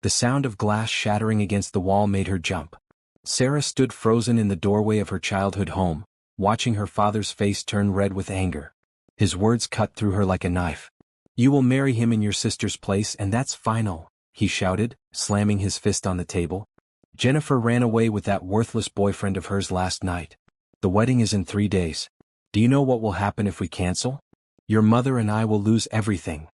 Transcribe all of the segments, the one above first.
The sound of glass shattering against the wall made her jump. Sarah stood frozen in the doorway of her childhood home, watching her father's face turn red with anger. His words cut through her like a knife. "You will marry him in your sister's place and that's final," he shouted, slamming his fist on the table. "Jennifer ran away with that worthless boyfriend of hers last night. The wedding is in 3 days. Do you know what will happen if we cancel? Your mother and I will lose everything."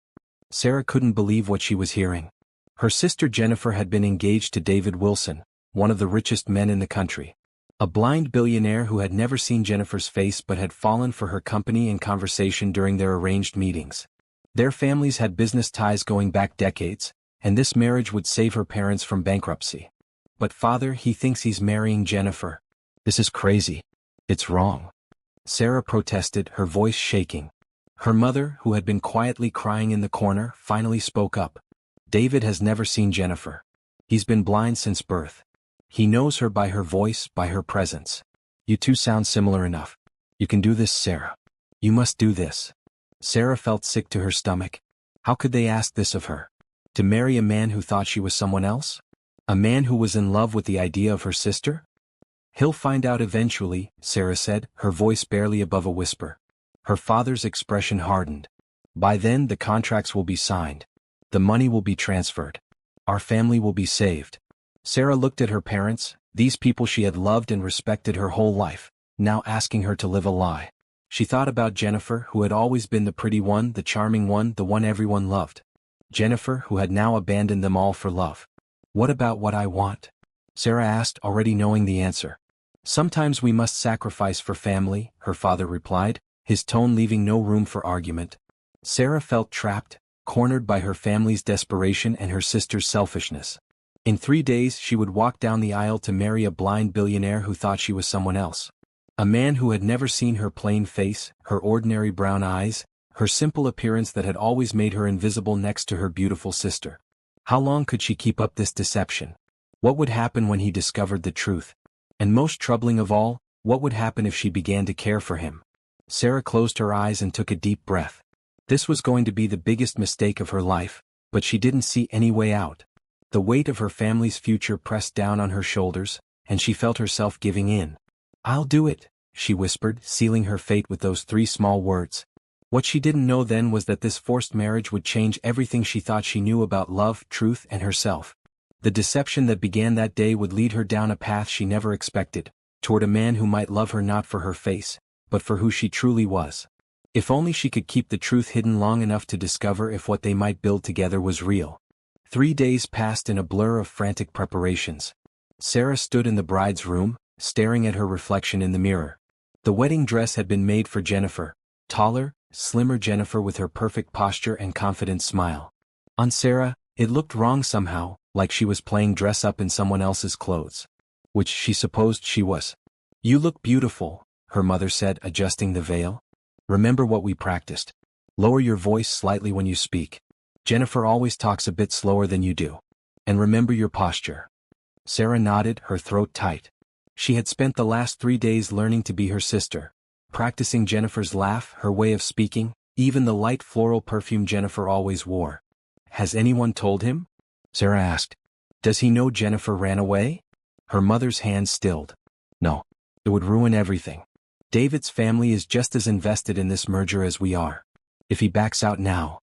Sarah couldn't believe what she was hearing. Her sister Jennifer had been engaged to David Wilson, one of the richest men in the country. A blind billionaire who had never seen Jennifer's face but had fallen for her company and conversation during their arranged meetings. Their families had business ties going back decades, and this marriage would save her parents from bankruptcy. "But father, he thinks he's marrying Jennifer. This is crazy. It's wrong," Sarah protested, her voice shaking. Her mother, who had been quietly crying in the corner, finally spoke up. "David has never seen Jennifer. He's been blind since birth. He knows her by her voice, by her presence. You two sound similar enough. You can do this, Sarah. You must do this." Sarah felt sick to her stomach. How could they ask this of her? To marry a man who thought she was someone else? A man who was in love with the idea of her sister? "He'll find out eventually," Sarah said, her voice barely above a whisper. Her father's expression hardened. "By then the contracts will be signed. The money will be transferred. Our family will be saved." Sarah looked at her parents, these people she had loved and respected her whole life, now asking her to live a lie. She thought about Jennifer, who had always been the pretty one, the charming one, the one everyone loved. Jennifer, who had now abandoned them all for love. "What about what I want?" Sarah asked, already knowing the answer. "Sometimes we must sacrifice for family," her father replied, his tone leaving no room for argument. Sarah felt trapped, cornered by her family's desperation and her sister's selfishness. In 3 days she would walk down the aisle to marry a blind billionaire who thought she was someone else. A man who had never seen her plain face, her ordinary brown eyes, her simple appearance that had always made her invisible next to her beautiful sister. How long could she keep up this deception? What would happen when he discovered the truth? And most troubling of all, what would happen if she began to care for him? Sarah closed her eyes and took a deep breath. This was going to be the biggest mistake of her life, but she didn't see any way out. The weight of her family's future pressed down on her shoulders, and she felt herself giving in. "I'll do it," she whispered, sealing her fate with those 3 small words. What she didn't know then was that this forced marriage would change everything she thought she knew about love, truth, and herself. The deception that began that day would lead her down a path she never expected, toward a man who might love her not for her face, but for who she truly was. If only she could keep the truth hidden long enough to discover if what they might build together was real. 3 days passed in a blur of frantic preparations. Sarah stood in the bride's room, staring at her reflection in the mirror. The wedding dress had been made for Jennifer, taller, slimmer Jennifer with her perfect posture and confident smile. On Sarah, it looked wrong somehow, like she was playing dress up in someone else's clothes. Which she supposed she was. "You look beautiful," her mother said, adjusting the veil. "Remember what we practiced. Lower your voice slightly when you speak. Jennifer always talks a bit slower than you do. And remember your posture." Sarah nodded, her throat tight. She had spent the last 3 days learning to be her sister, practicing Jennifer's laugh, her way of speaking, even the light floral perfume Jennifer always wore. "Has anyone told him?" Sarah asked. "Does he know Jennifer ran away?" Her mother's hand stilled. "No. It would ruin everything. David's family is just as invested in this merger as we are. If he backs out now..."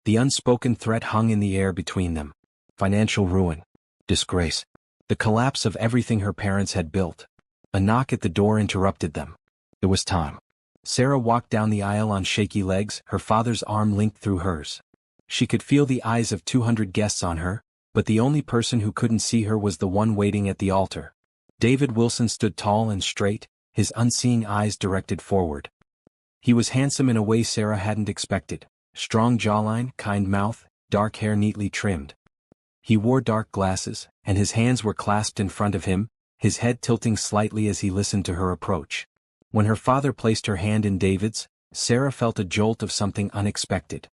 The unspoken threat hung in the air between them. Financial ruin. Disgrace. The collapse of everything her parents had built. A knock at the door interrupted them. It was time. Sarah walked down the aisle on shaky legs, her father's arm linked through hers. She could feel the eyes of 200 guests on her, but the only person who couldn't see her was the one waiting at the altar. David Wilson stood tall and straight, his unseeing eyes directed forward. He was handsome in a way Sarah hadn't expected. Strong jawline, kind mouth, dark hair neatly trimmed. He wore dark glasses, and his hands were clasped in front of him, his head tilting slightly as he listened to her approach. When her father placed her hand in David's, Sarah felt a jolt of something unexpected.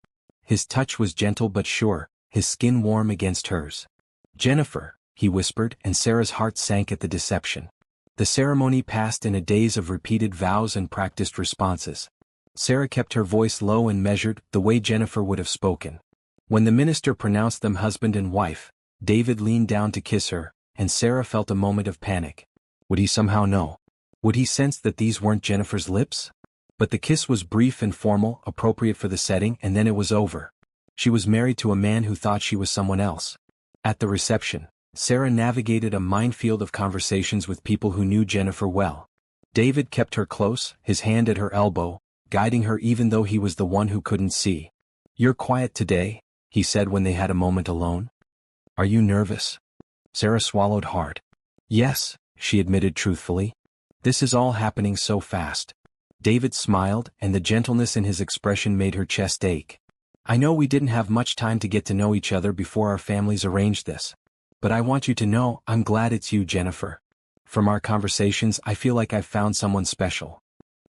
His touch was gentle but sure, his skin warm against hers. "Jennifer," he whispered, and Sarah's heart sank at the deception. The ceremony passed in a daze of repeated vows and practiced responses. Sarah kept her voice low and measured, the way Jennifer would have spoken. When the minister pronounced them husband and wife, David leaned down to kiss her, and Sarah felt a moment of panic. Would he somehow know? Would he sense that these weren't Jennifer's lips? But the kiss was brief and formal, appropriate for the setting, and then it was over. She was married to a man who thought she was someone else. At the reception, Sarah navigated a minefield of conversations with people who knew Jennifer well. David kept her close, his hand at her elbow, guiding her even though he was the one who couldn't see. "You're quiet today," he said when they had a moment alone. "Are you nervous?" Sarah swallowed hard. "Yes," she admitted truthfully. "This is all happening so fast." David smiled, and the gentleness in his expression made her chest ache. "I know we didn't have much time to get to know each other before our families arranged this. But I want you to know I'm glad it's you, Jennifer. From our conversations I feel like I've found someone special."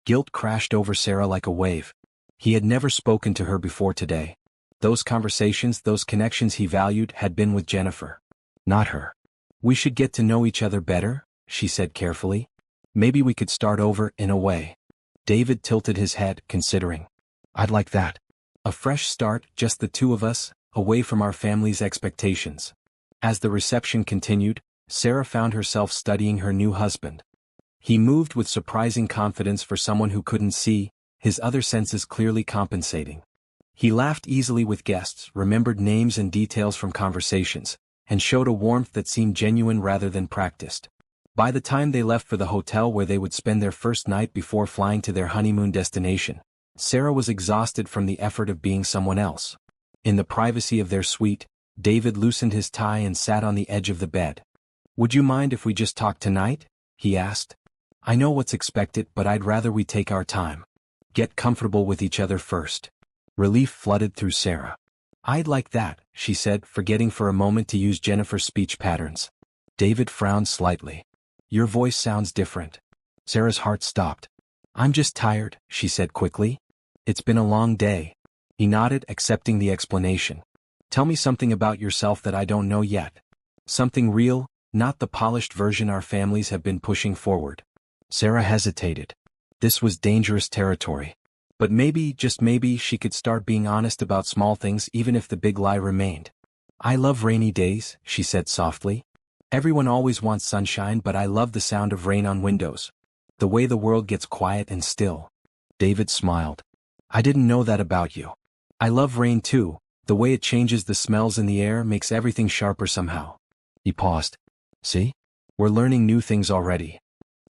Guilt crashed over Sarah like a wave. He had never spoken to her before today. Those conversations, those connections he valued had been with Jennifer. Not her. "We should get to know each other better," she said carefully. "Maybe we could start over, in a way." David tilted his head, considering. "I'd like that. A fresh start, just the two of us, away from our family's expectations." As the reception continued, Sarah found herself studying her new husband. He moved with surprising confidence for someone who couldn't see, his other senses clearly compensating. He laughed easily with guests, remembered names and details from conversations, and showed a warmth that seemed genuine rather than practiced. By the time they left for the hotel where they would spend their first night before flying to their honeymoon destination, Sarah was exhausted from the effort of being someone else. In the privacy of their suite, David loosened his tie and sat on the edge of the bed. "Would you mind if we just talk tonight?" he asked. "I know what's expected, but I'd rather we take our time. Get comfortable with each other first." Relief flooded through Sarah. "I'd like that," she said, forgetting for a moment to use Jennifer's speech patterns. David frowned slightly. "Your voice sounds different." Sarah's heart stopped. "I'm just tired," she said quickly. "It's been a long day." He nodded, accepting the explanation. "Tell me something about yourself that I don't know yet. Something real, not the polished version our families have been pushing forward." Sarah hesitated. This was dangerous territory. But maybe, just maybe, she could start being honest about small things even if the big lie remained. "I love rainy days," she said softly. "Everyone always wants sunshine, but I love the sound of rain on windows. The way the world gets quiet and still." David smiled. "I didn't know that about you. I love rain too. The way it changes the smells in the air makes everything sharper somehow." He paused. "See? We're learning new things already."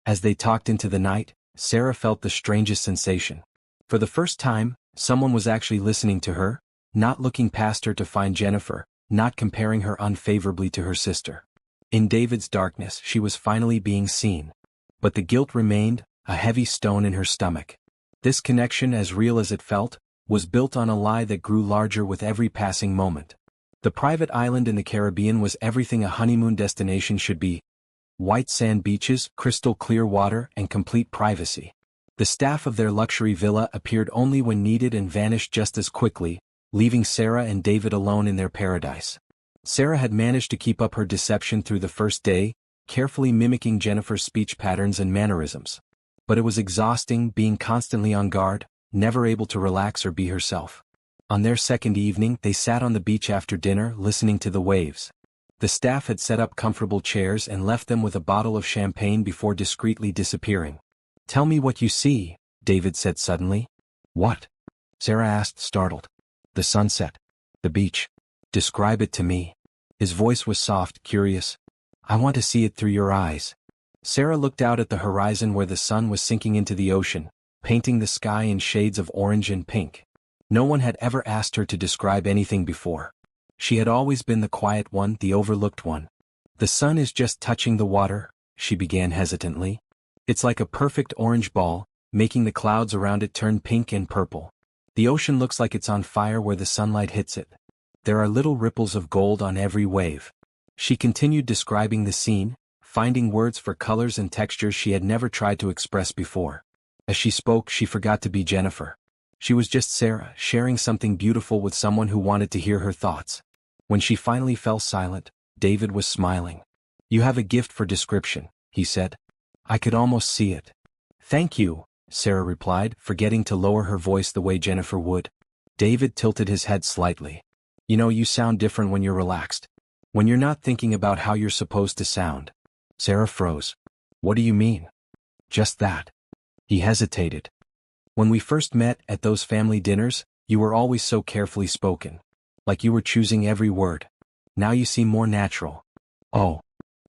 As they talked into the night, Sarah felt the strangest sensation. For the first time, someone was actually listening to her, not looking past her to find Jennifer, not comparing her unfavorably to her sister. In David's darkness, she was finally being seen. But the guilt remained, a heavy stone in her stomach. This connection, as real as it felt, was built on a lie that grew larger with every passing moment. The private island in the Caribbean was everything a honeymoon destination should be. White sand beaches, crystal clear water, and complete privacy. The staff of their luxury villa appeared only when needed and vanished just as quickly, leaving Sarah and David alone in their paradise. Sarah had managed to keep up her deception through the first day, carefully mimicking Jennifer's speech patterns and mannerisms. But it was exhausting, being constantly on guard, never able to relax or be herself. On their second evening, they sat on the beach after dinner, listening to the waves. The staff had set up comfortable chairs and left them with a bottle of champagne before discreetly disappearing. "Tell me what you see," David said suddenly. "What?" Sarah asked, startled. "The sunset. The beach. Describe it to me." His voice was soft, curious. "I want to see it through your eyes." Sarah looked out at the horizon where the sun was sinking into the ocean, painting the sky in shades of orange and pink. No one had ever asked her to describe anything before. She had always been the quiet one, the overlooked one. "The sun is just touching the water," she began hesitantly. "It's like a perfect orange ball, making the clouds around it turn pink and purple. The ocean looks like it's on fire where the sunlight hits it. There are little ripples of gold on every wave." She continued describing the scene, finding words for colors and textures she had never tried to express before. As she spoke, she forgot to be Jennifer. She was just Sarah, sharing something beautiful with someone who wanted to hear her thoughts. When she finally fell silent, David was smiling. "You have a gift for description," he said. "I could almost see it." "Thank you," Sarah replied, forgetting to lower her voice the way Jennifer would. David tilted his head slightly. "You know, you sound different when you're relaxed." When you're not thinking about how you're supposed to sound. Sarah froze. What do you mean? Just that. He hesitated. When we first met at those family dinners, you were always so carefully spoken. Like you were choosing every word. Now you seem more natural. Oh.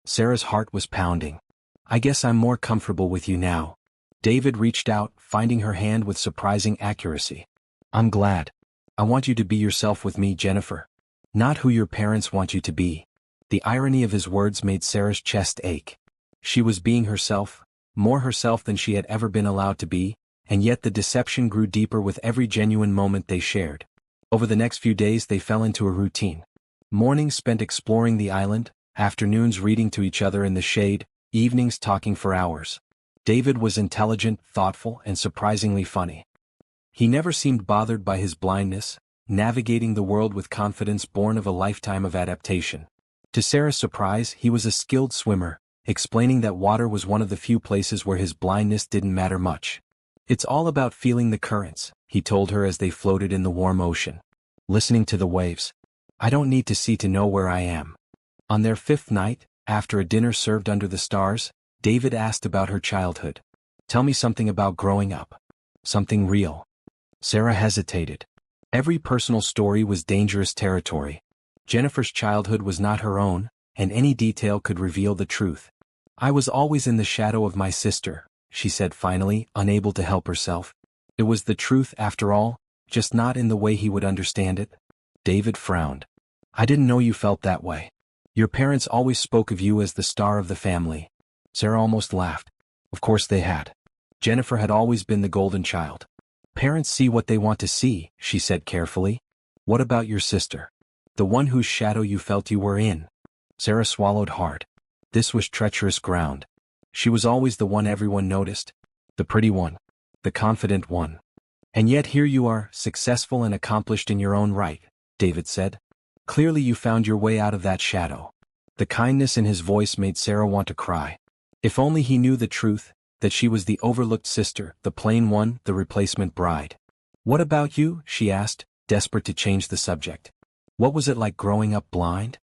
Sarah's heart was pounding. I guess I'm more comfortable with you now. David reached out, finding her hand with surprising accuracy. I'm glad. I want you to be yourself with me, Jennifer. Not who your parents want you to be. The irony of his words made Sarah's chest ache. She was being herself, more herself than she had ever been allowed to be, and yet the deception grew deeper with every genuine moment they shared. Over the next few days they fell into a routine. Mornings spent exploring the island, afternoons reading to each other in the shade, evenings talking for hours. David was intelligent, thoughtful, and surprisingly funny. He never seemed bothered by his blindness, navigating the world with confidence born of a lifetime of adaptation. To Sarah's surprise, he was a skilled swimmer, explaining that water was one of the few places where his blindness didn't matter much. It's all about feeling the currents, he told her as they floated in the warm ocean. Listening to the waves. I don't need to see to know where I am. On their fifth night, after a dinner served under the stars, David asked about her childhood. Tell me something about growing up. Something real. Sarah hesitated. Every personal story was dangerous territory. Jennifer's childhood was not her own, and any detail could reveal the truth. I was always in the shadow of my sister, she said finally, unable to help herself. It was the truth after all, just not in the way he would understand it. David frowned. I didn't know you felt that way. Your parents always spoke of you as the star of the family. Sarah almost laughed. Of course they had. Jennifer had always been the golden child. Parents see what they want to see, she said carefully. What about your sister? The one whose shadow you felt you were in. Sarah swallowed hard. This was treacherous ground. She was always the one everyone noticed. The pretty one. The confident one. And yet here you are, successful and accomplished in your own right, David said. Clearly you found your way out of that shadow. The kindness in his voice made Sarah want to cry. If only he knew the truth, that she was the overlooked sister, the plain one, the replacement bride. What about you? She asked, desperate to change the subject. What was it like growing up blind?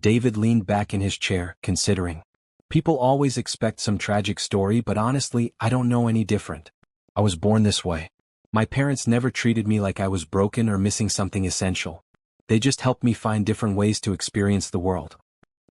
David leaned back in his chair, considering. People always expect some tragic story, but honestly, I don't know any different. I was born this way. My parents never treated me like I was broken or missing something essential. They just helped me find different ways to experience the world.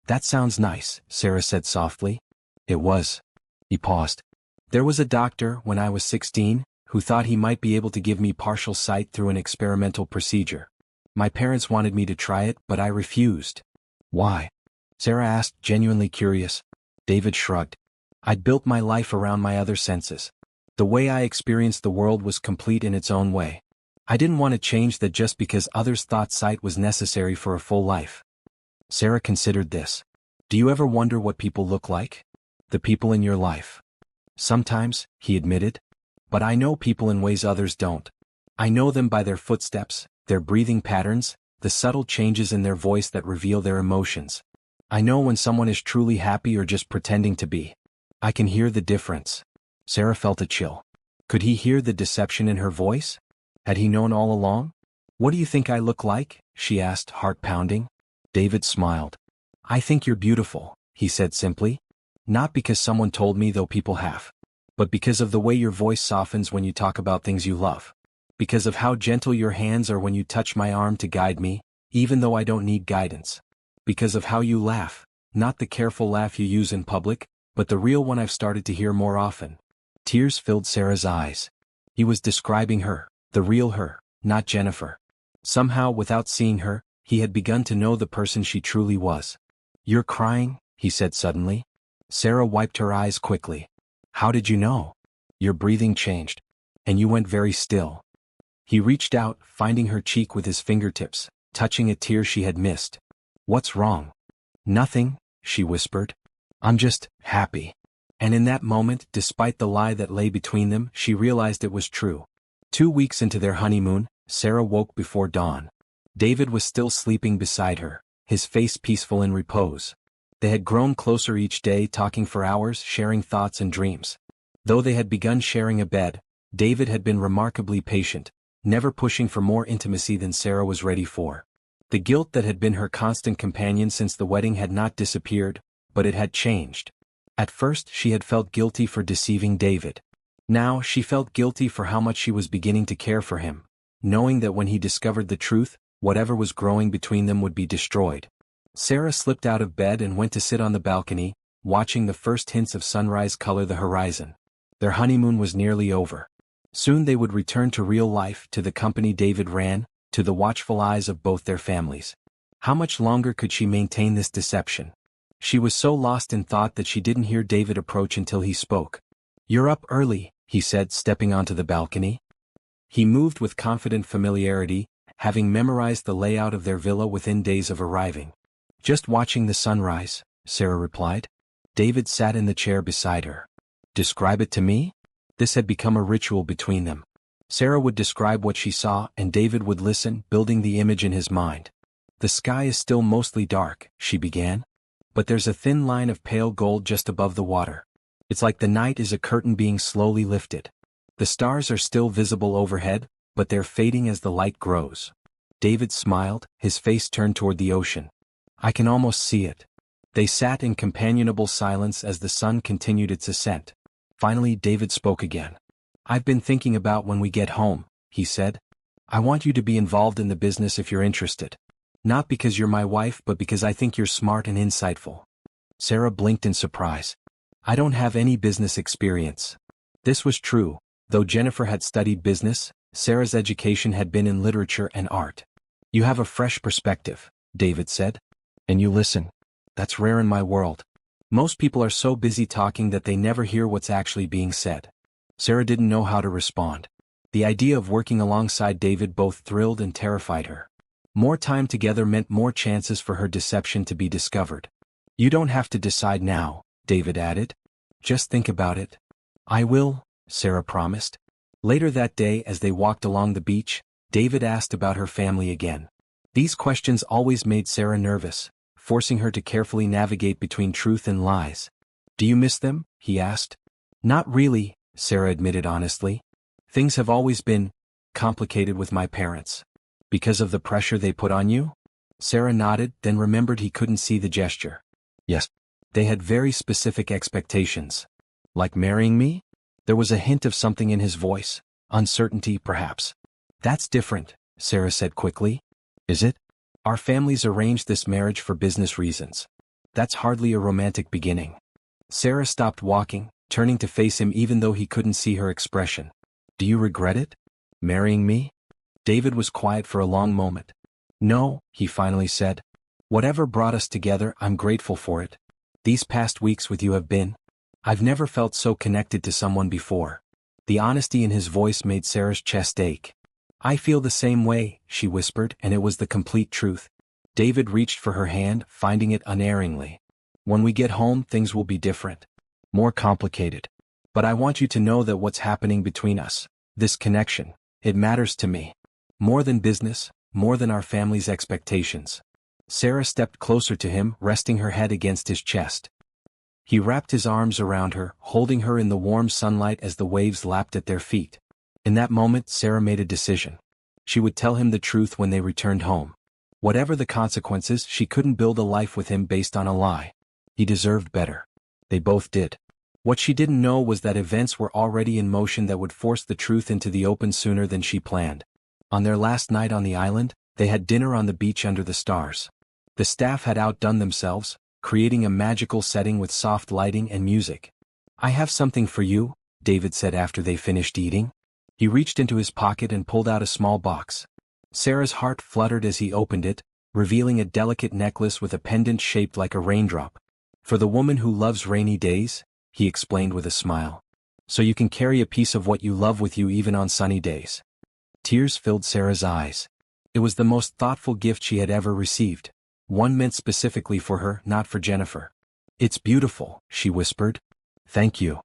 That sounds nice, Sarah said softly. It was. He paused. There was a doctor, when I was 16, who thought he might be able to give me partial sight through an experimental procedure. My parents wanted me to try it, but I refused. Why? Sarah asked, genuinely curious. David shrugged. I'd built my life around my other senses. The way I experienced the world was complete in its own way. I didn't want to change that just because others thought sight was necessary for a full life. Sarah considered this. Do you ever wonder what people look like? The people in your life. Sometimes, he admitted. But I know people in ways others don't. I know them by their footsteps, their breathing patterns, the subtle changes in their voice that reveal their emotions. I know when someone is truly happy or just pretending to be. I can hear the difference. Sarah felt a chill. Could he hear the deception in her voice? Had he known all along? What do you think I look like? She asked, heart pounding. David smiled. I think you're beautiful, he said simply. Not because someone told me, though people have. But because of the way your voice softens when you talk about things you love. Because of how gentle your hands are when you touch my arm to guide me, even though I don't need guidance. Because of how you laugh, not the careful laugh you use in public, but the real one I've started to hear more often. Tears filled Sarah's eyes. He was describing her, the real her, not Jennifer. Somehow, without seeing her, he had begun to know the person she truly was. You're crying, he said suddenly. Sarah wiped her eyes quickly. How did you know? Your breathing changed. And you went very still. He reached out, finding her cheek with his fingertips, touching a tear she had missed. What's wrong? Nothing, she whispered. I'm just happy. And in that moment, despite the lie that lay between them, she realized it was true. 2 weeks into their honeymoon, Sarah woke before dawn. David was still sleeping beside her, his face peaceful in repose. They had grown closer each day, talking for hours, sharing thoughts and dreams. Though they had begun sharing a bed, David had been remarkably patient, never pushing for more intimacy than Sarah was ready for. The guilt that had been her constant companion since the wedding had not disappeared, but it had changed. At first she had felt guilty for deceiving David. Now she felt guilty for how much she was beginning to care for him, knowing that when he discovered the truth, whatever was growing between them would be destroyed. Sarah slipped out of bed and went to sit on the balcony, watching the first hints of sunrise color the horizon. Their honeymoon was nearly over. Soon they would return to real life, to the company David ran, to the watchful eyes of both their families. How much longer could she maintain this deception? She was so lost in thought that she didn't hear David approach until he spoke. "You're up early," he said, stepping onto the balcony. He moved with confident familiarity, having memorized the layout of their villa within days of arriving. "Just watching the sunrise," Sarah replied. David sat in the chair beside her. "Describe it to me?" This had become a ritual between them. Sarah would describe what she saw and David would listen, building the image in his mind. "The sky is still mostly dark," she began. "But there's a thin line of pale gold just above the water. It's like the night is a curtain being slowly lifted. The stars are still visible overhead, but they're fading as the light grows." David smiled, his face turned toward the ocean. "I can almost see it." They sat in companionable silence as the sun continued its ascent. Finally David spoke again. "I've been thinking about when we get home," he said. "I want you to be involved in the business if you're interested. Not because you're my wife but because I think you're smart and insightful." Sarah blinked in surprise. "I don't have any business experience." This was true. Though Jennifer had studied business, Sarah's education had been in literature and art. "You have a fresh perspective," David said. "And you listen. That's rare in my world. Most people are so busy talking that they never hear what's actually being said." Sarah didn't know how to respond. The idea of working alongside David both thrilled and terrified her. More time together meant more chances for her deception to be discovered. "You don't have to decide now," David added. "Just think about it." "I will," Sarah promised. Later that day as they walked along the beach, David asked about her family again. These questions always made Sarah nervous, forcing her to carefully navigate between truth and lies. "Do you miss them?" he asked. "Not really," Sarah admitted honestly. "Things have always been complicated with my parents." "Because of the pressure they put on you?" Sarah nodded, then remembered he couldn't see the gesture. "Yes. They had very specific expectations." "Like marrying me?" There was a hint of something in his voice, uncertainty perhaps. "That's different," Sarah said quickly. "Is it? Our families arranged this marriage for business reasons. That's hardly a romantic beginning." Sarah stopped walking, turning to face him even though he couldn't see her expression. "Do you regret it? Marrying me?" David was quiet for a long moment. "No," he finally said. "Whatever brought us together, I'm grateful for it. These past weeks with you have been. I've never felt so connected to someone before." The honesty in his voice made Sarah's chest ache. "I feel the same way," she whispered, and it was the complete truth. David reached for her hand, finding it unerringly. "When we get home, things will be different. More complicated. But I want you to know that what's happening between us, this connection, it matters to me. More than business, more than our family's expectations." Sarah stepped closer to him, resting her head against his chest. He wrapped his arms around her, holding her in the warm sunlight as the waves lapped at their feet. In that moment Sarah made a decision. She would tell him the truth when they returned home. Whatever the consequences, she couldn't build a life with him based on a lie. He deserved better. They both did. What she didn't know was that events were already in motion that would force the truth into the open sooner than she planned. On their last night on the island, they had dinner on the beach under the stars. The staff had outdone themselves, creating a magical setting with soft lighting and music. "I have something for you," David said after they finished eating. He reached into his pocket and pulled out a small box. Sarah's heart fluttered as he opened it, revealing a delicate necklace with a pendant shaped like a raindrop. "For the woman who loves rainy days," he explained with a smile. "So you can carry a piece of what you love with you even on sunny days." Tears filled Sarah's eyes. It was the most thoughtful gift she had ever received. One meant specifically for her, not for Jennifer. "It's beautiful," she whispered. "Thank you."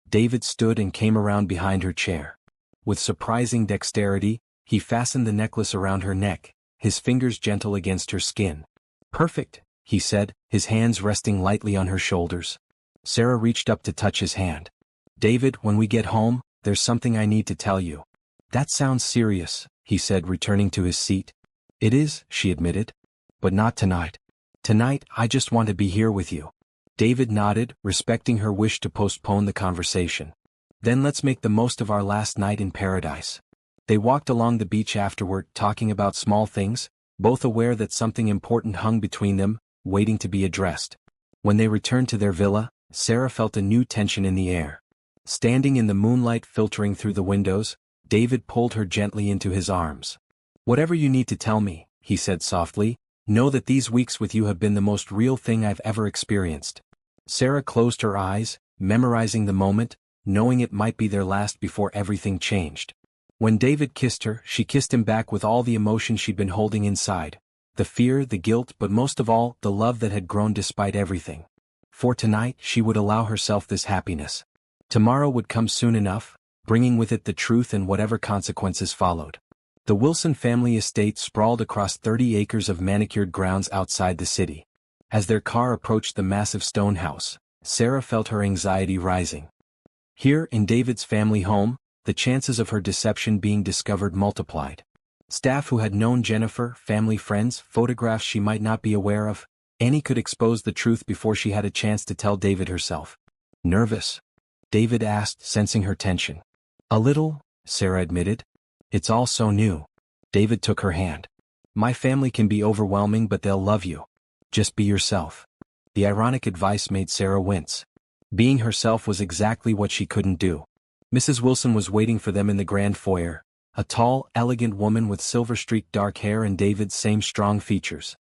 David stood and came around behind her chair. With surprising dexterity, he fastened the necklace around her neck, his fingers gentle against her skin. "Perfect," he said, his hands resting lightly on her shoulders. Sarah reached up to touch his hand. "David, when we get home, there's something I need to tell you." "That sounds serious," he said, returning to his seat. It is, she admitted. But not tonight. Tonight, I just want to be here with you. David nodded, respecting her wish to postpone the conversation. Then let's make the most of our last night in paradise. They walked along the beach afterward, talking about small things, both aware that something important hung between them, waiting to be addressed. When they returned to their villa, Sarah felt a new tension in the air. Standing in the moonlight filtering through the windows, David pulled her gently into his arms. Whatever you need to tell me, he said softly, know that these weeks with you have been the most real thing I've ever experienced. Sarah closed her eyes, memorizing the moment, knowing it might be their last before everything changed. When David kissed her, she kissed him back with all the emotion she'd been holding inside. The fear, the guilt, but most of all, the love that had grown despite everything. For tonight, she would allow herself this happiness. Tomorrow would come soon enough, bringing with it the truth and whatever consequences followed. The Wilson family estate sprawled across 30 acres of manicured grounds outside the city. As their car approached the massive stone house, Sarah felt her anxiety rising. Here, in David's family home, the chances of her deception being discovered multiplied. Staff who had known Jennifer, family friends, photographs she might not be aware of, any could expose the truth before she had a chance to tell David herself. Nervous? David asked, sensing her tension. A little, Sarah admitted. It's all so new. David took her hand. My family can be overwhelming, but they'll love you. Just be yourself. The ironic advice made Sarah wince. Being herself was exactly what she couldn't do. Mrs. Wilson was waiting for them in the grand foyer, a tall, elegant woman with silver-streaked dark hair and David's same strong features.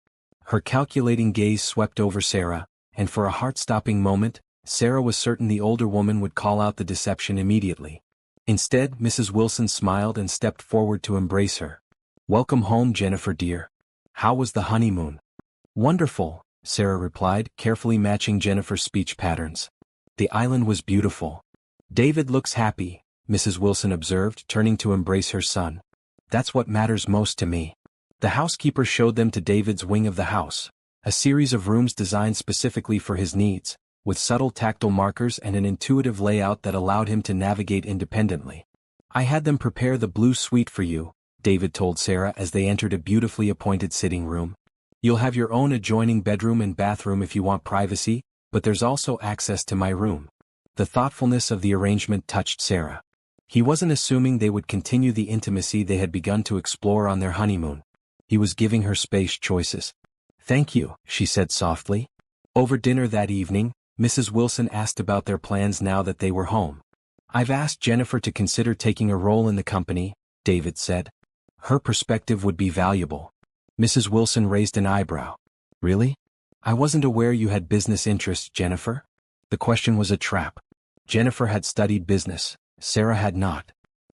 Her calculating gaze swept over Sarah, and for a heart-stopping moment, Sarah was certain the older woman would call out the deception immediately. Instead, Mrs. Wilson smiled and stepped forward to embrace her. Welcome home, Jennifer dear. How was the honeymoon? Wonderful, Sarah replied, carefully matching Jennifer's speech patterns. The island was beautiful. David looks happy, Mrs. Wilson observed, turning to embrace her son. That's what matters most to me. The housekeeper showed them to David's wing of the house, a series of rooms designed specifically for his needs, with subtle tactile markers and an intuitive layout that allowed him to navigate independently. I had them prepare the blue suite for you, David told Sarah as they entered a beautifully appointed sitting room. You'll have your own adjoining bedroom and bathroom if you want privacy, but there's also access to my room. The thoughtfulness of the arrangement touched Sarah. He wasn't assuming they would continue the intimacy they had begun to explore on their honeymoon. He was giving her space choices. Thank you, she said softly. Over dinner that evening, Mrs. Wilson asked about their plans now that they were home. I've asked Jennifer to consider taking a role in the company, David said. Her perspective would be valuable. Mrs. Wilson raised an eyebrow. Really? I wasn't aware you had business interests, Jennifer. The question was a trap. Jennifer had studied business, Sarah had not.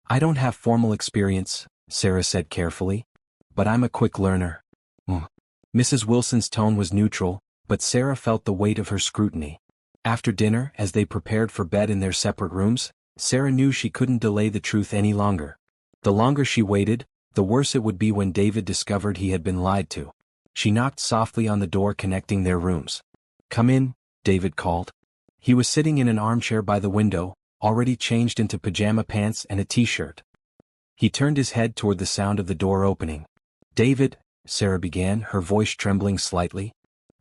I don't have formal experience, Sarah said carefully. But I'm a quick learner. Mrs. Wilson's tone was neutral, but Sarah felt the weight of her scrutiny. After dinner, as they prepared for bed in their separate rooms, Sarah knew she couldn't delay the truth any longer. The longer she waited, the worse it would be when David discovered he had been lied to. She knocked softly on the door connecting their rooms. Come in, David called. He was sitting in an armchair by the window, already changed into pajama pants and a t-shirt. He turned his head toward the sound of the door opening. David, Sarah began, her voice trembling slightly.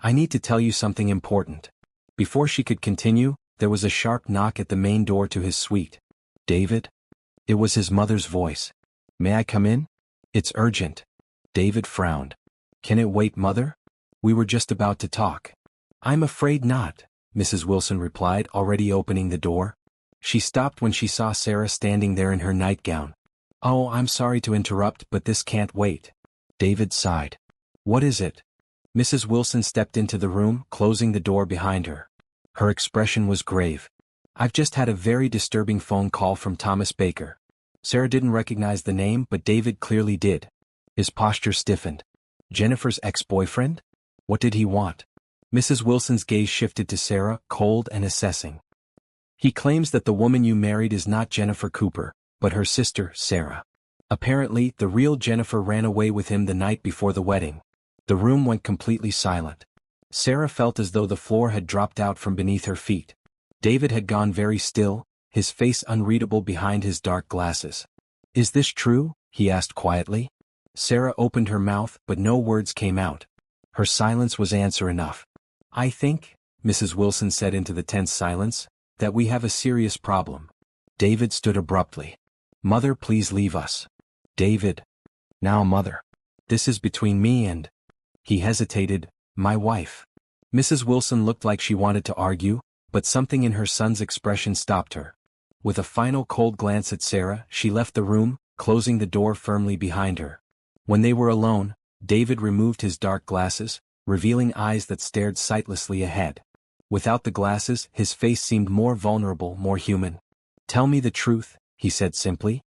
I need to tell you something important. Before she could continue, there was a sharp knock at the main door to his suite. David? It was his mother's voice. May I come in? It's urgent. David frowned. Can it wait, Mother? We were just about to talk. I'm afraid not, Mrs. Wilson replied, already opening the door. She stopped when she saw Sarah standing there in her nightgown. Oh, I'm sorry to interrupt, but this can't wait. David sighed. What is it? Mrs. Wilson stepped into the room, closing the door behind her. Her expression was grave. I've just had a very disturbing phone call from Thomas Baker. Sarah didn't recognize the name, but David clearly did. His posture stiffened. Jennifer's ex-boyfriend? What did he want? Mrs. Wilson's gaze shifted to Sarah, cold and assessing. He claims that the woman you married is not Jennifer Cooper, but her sister, Sarah. Apparently, the real Jennifer ran away with him the night before the wedding. The room went completely silent. Sarah felt as though the floor had dropped out from beneath her feet. David had gone very still, his face unreadable behind his dark glasses. Is this true? He asked quietly. Sarah opened her mouth but no words came out. Her silence was answer enough. "I think," Mrs. Wilson said into the tense silence, "that we have a serious problem." David stood abruptly. "Mother, please leave us." "David." "Now, Mother. This is between me and—" He hesitated. "My wife." Mrs. Wilson looked like she wanted to argue, but something in her son's expression stopped her. With a final cold glance at Sarah, she left the room, closing the door firmly behind her. When they were alone, David removed his dark glasses, revealing eyes that stared sightlessly ahead. Without the glasses, his face seemed more vulnerable, more human. "Tell me the truth," he said simply.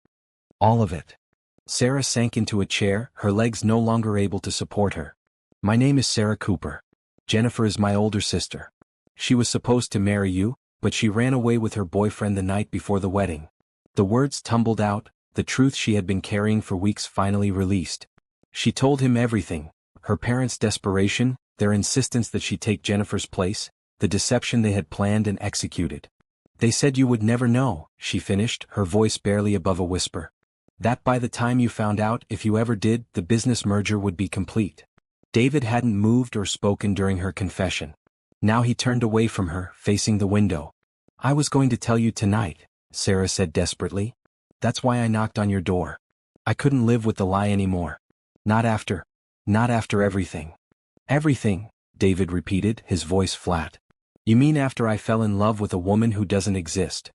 "All of it." Sarah sank into a chair, her legs no longer able to support her. "My name is Sarah Cooper. Jennifer is my older sister. She was supposed to marry you, but she ran away with her boyfriend the night before the wedding." The words tumbled out, the truth she had been carrying for weeks finally released. She told him everything: her parents' desperation, their insistence that she take Jennifer's place, the deception they had planned and executed. "They said you would never know," she finished, her voice barely above a whisper. "That by the time you found out, if you ever did, the business merger would be complete." David hadn't moved or spoken during her confession. Now he turned away from her, facing the window. "I was going to tell you tonight," Sarah said desperately. "That's why I knocked on your door. I couldn't live with the lie anymore. Not after everything." "Everything," David repeated, his voice flat. "You mean after I fell in love with a woman who doesn't exist?"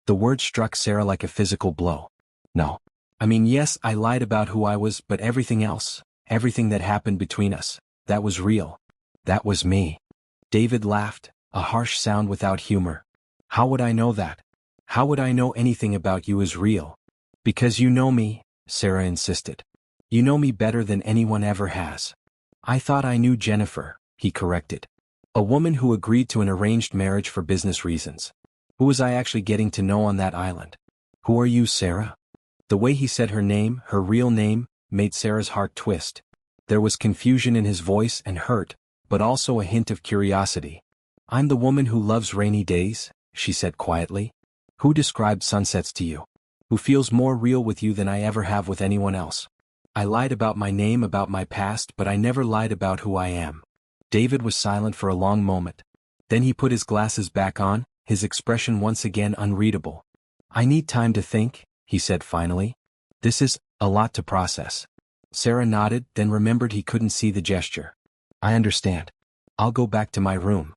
The word struck Sarah like a physical blow. "No. I mean, yes, I lied about who I was, but everything else, everything that happened between us, that was real. That was me." David laughed, a harsh sound without humor. "How would I know that? How would I know anything about you is real?" "Because you know me," Sarah insisted. "You know me better than anyone ever has." "I thought I knew Jennifer," he corrected. "A woman who agreed to an arranged marriage for business reasons. Who was I actually getting to know on that island?" "Who are you, Sarah?" The way he said her name, her real name, made Sarah's heart twist. There was confusion in his voice and hurt, but also a hint of curiosity. "I'm the woman who loves rainy days," she said quietly. "Who described sunsets to you? Who feels more real with you than I ever have with anyone else? I lied about my name, about my past, but I never lied about who I am." David was silent for a long moment. Then he put his glasses back on, his expression once again unreadable. "I need time to think," he said finally. "This is a lot to process." Sarah nodded, then remembered he couldn't see the gesture. "I understand. I'll go back to my room."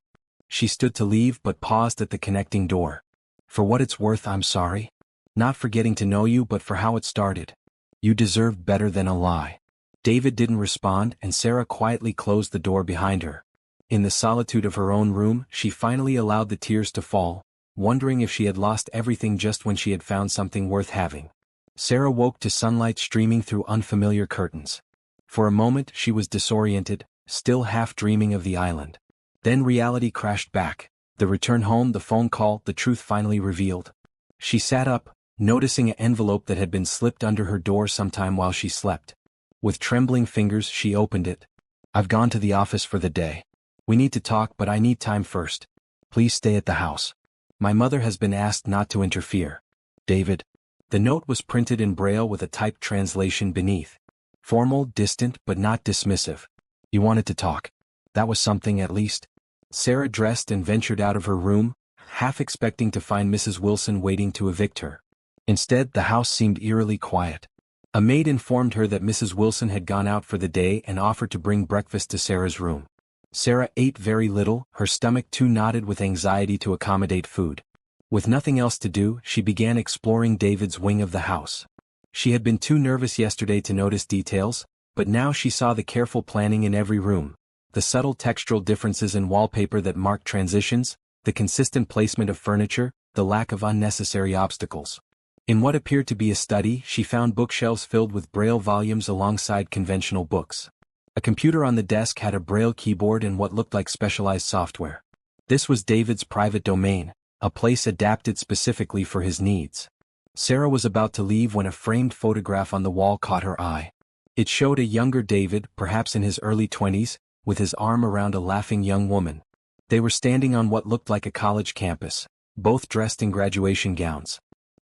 She stood to leave but paused at the connecting door. "For what it's worth, I'm sorry. Not for getting to know you, but for how it started. You deserved better than a lie." David didn't respond, and Sarah quietly closed the door behind her. In the solitude of her own room, she finally allowed the tears to fall, wondering if she had lost everything just when she had found something worth having. Sarah woke to sunlight streaming through unfamiliar curtains. For a moment she was disoriented, still half dreaming of the island. Then reality crashed back. The return home, the phone call, the truth finally revealed. She sat up, noticing an envelope that had been slipped under her door sometime while she slept. With trembling fingers she opened it. "I've gone to the office for the day. We need to talk, but I need time first. Please stay at the house. My mother has been asked not to interfere. David." The note was printed in Braille with a typed translation beneath. Formal, distant, but not dismissive. "You wanted to talk. That was something, at least." Sarah dressed and ventured out of her room, half expecting to find Mrs. Wilson waiting to evict her. Instead, the house seemed eerily quiet. A maid informed her that Mrs. Wilson had gone out for the day and offered to bring breakfast to Sarah's room. Sarah ate very little, her stomach too knotted with anxiety to accommodate food. With nothing else to do, she began exploring David's wing of the house. She had been too nervous yesterday to notice details, but now she saw the careful planning in every room, the subtle textural differences in wallpaper that marked transitions, the consistent placement of furniture, the lack of unnecessary obstacles. In what appeared to be a study, she found bookshelves filled with Braille volumes alongside conventional books. A computer on the desk had a Braille keyboard and what looked like specialized software. This was David's private domain, a place adapted specifically for his needs. Sarah was about to leave when a framed photograph on the wall caught her eye. It showed a younger David, perhaps in his early 20s, with his arm around a laughing young woman. They were standing on what looked like a college campus, both dressed in graduation gowns.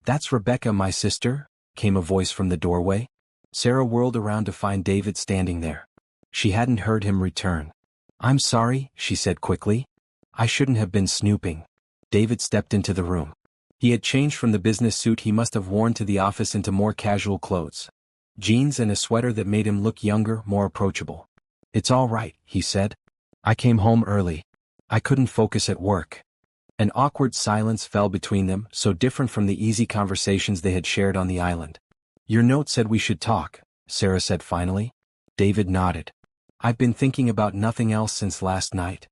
"That's Rebecca, my sister," came a voice from the doorway. Sarah whirled around to find David standing there. She hadn't heard him return. "I'm sorry," she said quickly. "I shouldn't have been snooping." David stepped into the room. He had changed from the business suit he must have worn to the office into more casual clothes. Jeans and a sweater that made him look younger, more approachable. "It's all right," he said. "I came home early. I couldn't focus at work." An awkward silence fell between them, so different from the easy conversations they had shared on the island. "Your note said we should talk," Sarah said finally. David nodded. "I've been thinking about nothing else since last night."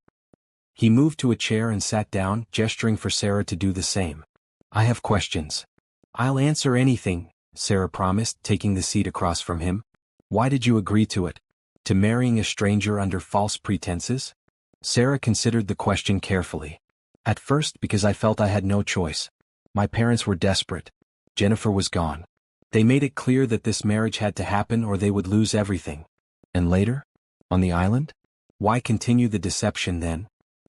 He moved to a chair and sat down, gesturing for Sarah to do the same. "I have questions." "I'll answer anything," Sarah promised, taking the seat across from him. "Why did you agree to it? To marrying a stranger under false pretenses?" Sarah considered the question carefully. "At first, because I felt I had no choice. My parents were desperate. Jennifer was gone. They made it clear that this marriage had to happen or they would lose everything." "And later? On the island? Why continue the deception then?"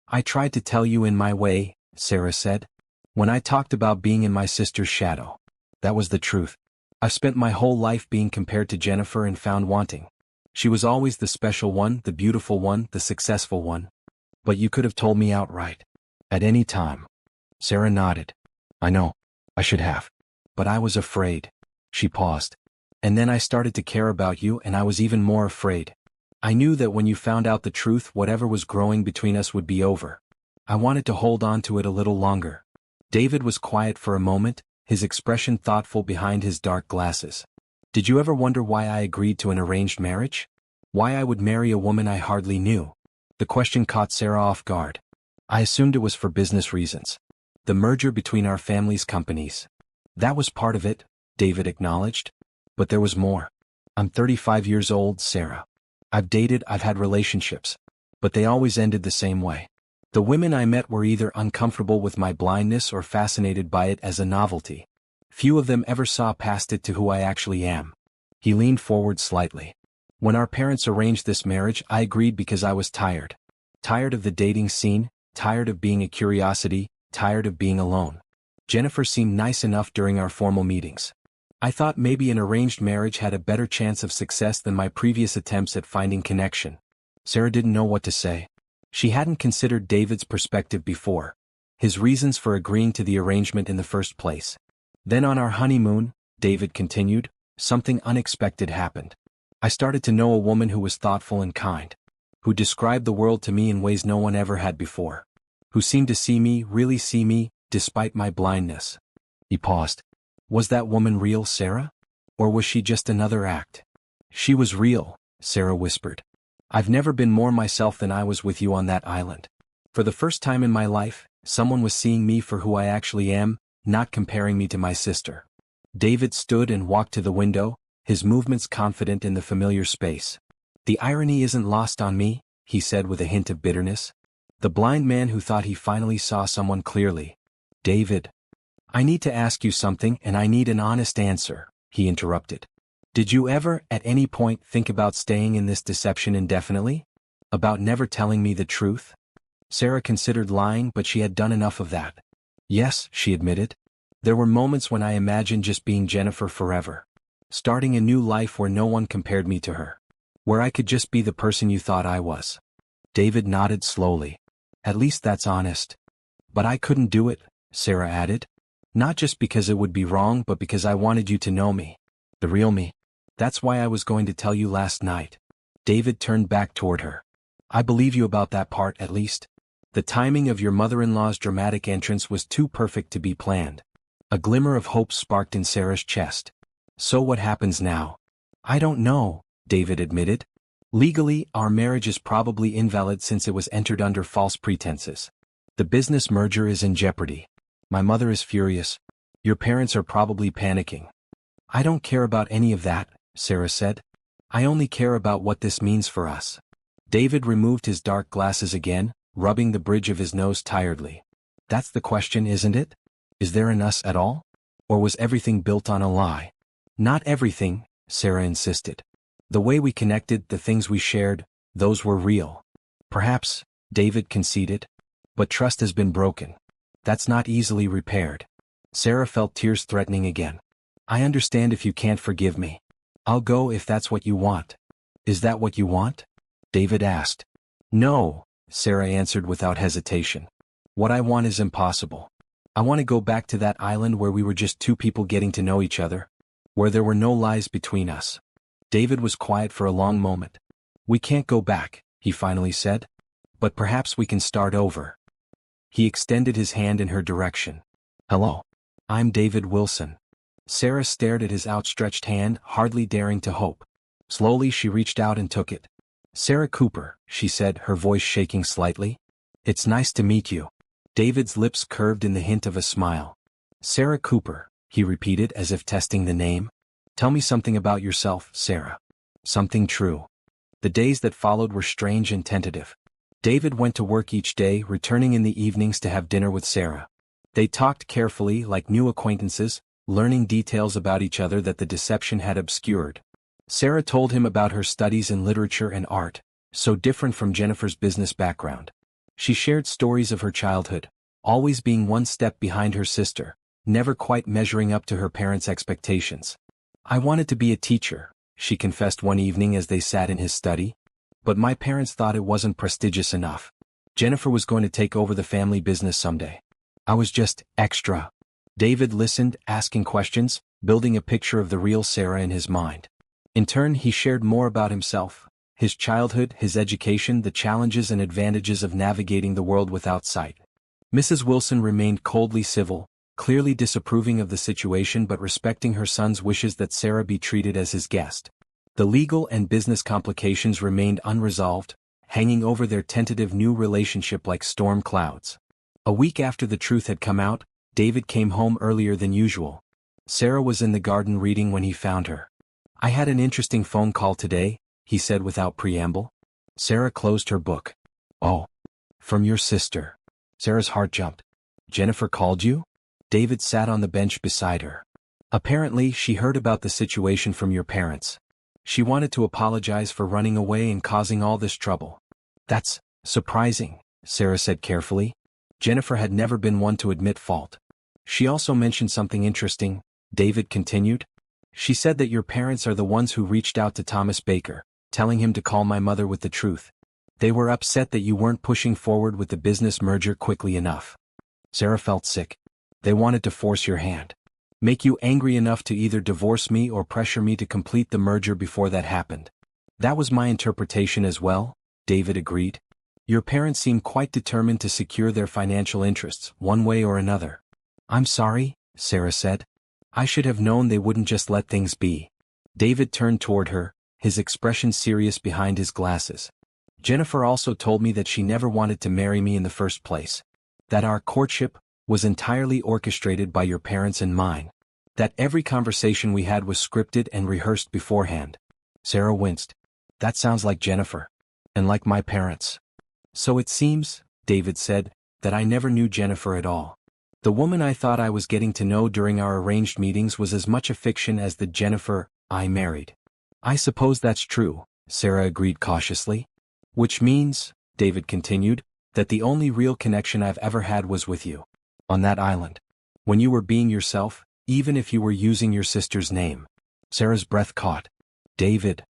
"I tried to tell you in my way," Sarah said. "When I talked about being in my sister's shadow. That was the truth. I've spent my whole life being compared to Jennifer and found wanting. She was always the special one, the beautiful one, the successful one. But you could have told me outright. At any time." Sarah nodded. "I know. I should have. But I was afraid." She paused. "And then I started to care about you and I was even more afraid. I knew that when you found out the truth, whatever was growing between us would be over. I wanted to hold on to it a little longer." David was quiet for a moment, his expression thoughtful behind his dark glasses. "Did you ever wonder why I agreed to an arranged marriage? Why I would marry a woman I hardly knew?" The question caught Sarah off guard. "I assumed it was for business reasons. The merger between our family's companies. That was part of it," David acknowledged. "But there was more. I'm 35 years old, Sarah. I've dated, I've had relationships. But they always ended the same way. The women I met were either uncomfortable with my blindness or fascinated by it as a novelty. Few of them ever saw past it to who I actually am." He leaned forward slightly. "When our parents arranged this marriage, I agreed because I was tired. Tired of the dating scene, tired of being a curiosity, tired of being alone. Jennifer seemed nice enough during our formal meetings. I thought maybe an arranged marriage had a better chance of success than my previous attempts at finding connection." Sarah didn't know what to say. She hadn't considered David's perspective before, his reasons for agreeing to the arrangement in the first place. "Then on our honeymoon," David continued, "something unexpected happened. I started to know a woman who was thoughtful and kind, who described the world to me in ways no one ever had before, who seemed to see me, really see me, despite my blindness." He paused. "Was that woman real, Sarah? Or was she just another act?" "She was real," Sarah whispered. "I've never been more myself than I was with you on that island. For the first time in my life, someone was seeing me for who I actually am, not comparing me to my sister." David stood and walked to the window, his movements confident in the familiar space. "The irony isn't lost on me," he said with a hint of bitterness. "The blind man who thought he finally saw someone clearly." "David, I need to ask you something and I need an honest answer," he interrupted. "Did you ever, at any point, think about staying in this deception indefinitely? About never telling me the truth?" Sarah considered lying, but she had done enough of that. "Yes," she admitted. "There were moments when I imagined just being Jennifer forever. Starting a new life where no one compared me to her. Where I could just be the person you thought I was." David nodded slowly. "At least that's honest." "But I couldn't do it," Sarah added. "Not just because it would be wrong, but because I wanted you to know me. The real me. That's why I was going to tell you last night." David turned back toward her. "I believe you about that part, at least. The timing of your mother-in-law's dramatic entrance was too perfect to be planned." A glimmer of hope sparked in Sarah's chest. "So what happens now?" "I don't know," David admitted. "Legally, our marriage is probably invalid since it was entered under false pretenses. The business merger is in jeopardy. My mother is furious. Your parents are probably panicking. I don't care about any of that," Sarah said. "I only care about what this means for us." David removed his dark glasses again, rubbing the bridge of his nose tiredly. "That's the question, isn't it? Is there an us at all? Or was everything built on a lie?" "Not everything," Sarah insisted. "The way we connected, the things we shared, those were real." "Perhaps," David conceded. "But trust has been broken. That's not easily repaired." Sarah felt tears threatening again. "I understand if you can't forgive me. I'll go if that's what you want. Is that what you want? David asked. No, Sarah answered without hesitation. What I want is impossible. I want to go back to that island where we were just two people getting to know each other, where there were no lies between us. David was quiet for a long moment. We can't go back, he finally said. But perhaps we can start over. He extended his hand in her direction. Hello. I'm David Wilson. Sarah stared at his outstretched hand, hardly daring to hope. Slowly she reached out and took it. Sarah Cooper, she said, her voice shaking slightly. It's nice to meet you. David's lips curved in the hint of a smile. Sarah Cooper, he repeated as if testing the name. Tell me something about yourself, Sarah. Something true. The days that followed were strange and tentative. David went to work each day, returning in the evenings to have dinner with Sarah. They talked carefully, like new acquaintances, learning details about each other that the deception had obscured. Sarah told him about her studies in literature and art, so different from Jennifer's business background. She shared stories of her childhood, always being one step behind her sister, never quite measuring up to her parents' expectations. I wanted to be a teacher, she confessed one evening as they sat in his study. But my parents thought it wasn't prestigious enough. Jennifer was going to take over the family business someday. I was just extra. David listened, asking questions, building a picture of the real Sarah in his mind. In turn, he shared more about himself, his childhood, his education, the challenges and advantages of navigating the world without sight. Mrs. Wilson remained coldly civil, clearly disapproving of the situation but respecting her son's wishes that Sarah be treated as his guest. The legal and business complications remained unresolved, hanging over their tentative new relationship like storm clouds. A week after the truth had come out, David came home earlier than usual. Sarah was in the garden reading when he found her. I had an interesting phone call today, he said without preamble. Sarah closed her book. Oh. From your sister. Sarah's heart jumped. Jennifer called you? David sat on the bench beside her. Apparently, she heard about the situation from your parents. She wanted to apologize for running away and causing all this trouble. That's surprising, Sarah said carefully. Jennifer had never been one to admit fault. She also mentioned something interesting, David continued. She said that your parents are the ones who reached out to Thomas Baker, telling him to call my mother with the truth. They were upset that you weren't pushing forward with the business merger quickly enough. Sarah felt sick. They wanted to force your hand. Make you angry enough to either divorce me or pressure me to complete the merger before that happened. That was my interpretation as well, David agreed. Your parents seem quite determined to secure their financial interests, one way or another. I'm sorry, Sarah said. I should have known they wouldn't just let things be. David turned toward her, his expression serious behind his glasses. Jennifer also told me that she never wanted to marry me in the first place. That our courtship was entirely orchestrated by your parents and mine. That every conversation we had was scripted and rehearsed beforehand. Sarah winced. That sounds like Jennifer. And like my parents. So it seems, David said, that I never knew Jennifer at all. The woman I thought I was getting to know during our arranged meetings was as much a fiction as the Jennifer I married. I suppose that's true, Sarah agreed cautiously. Which means, David continued, that the only real connection I've ever had was with you. On that island. When you were being yourself, even if you were using your sister's name. Sarah's breath caught. David.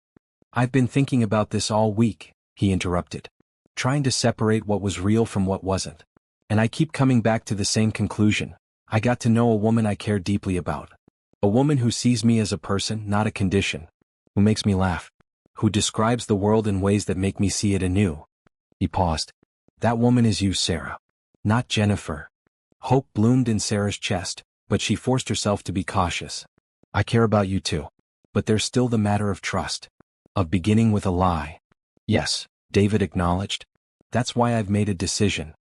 I've been thinking about this all week, he interrupted. Trying to separate what was real from what wasn't. And I keep coming back to the same conclusion. I got to know a woman I care deeply about. A woman who sees me as a person, not a condition. Who makes me laugh. Who describes the world in ways that make me see it anew. He paused. That woman is you, Sarah. Not Jennifer. Hope bloomed in Sarah's chest, but she forced herself to be cautious. I care about you too. But there's still the matter of trust. Of beginning with a lie. Yes, David acknowledged. That's why I've made a decision.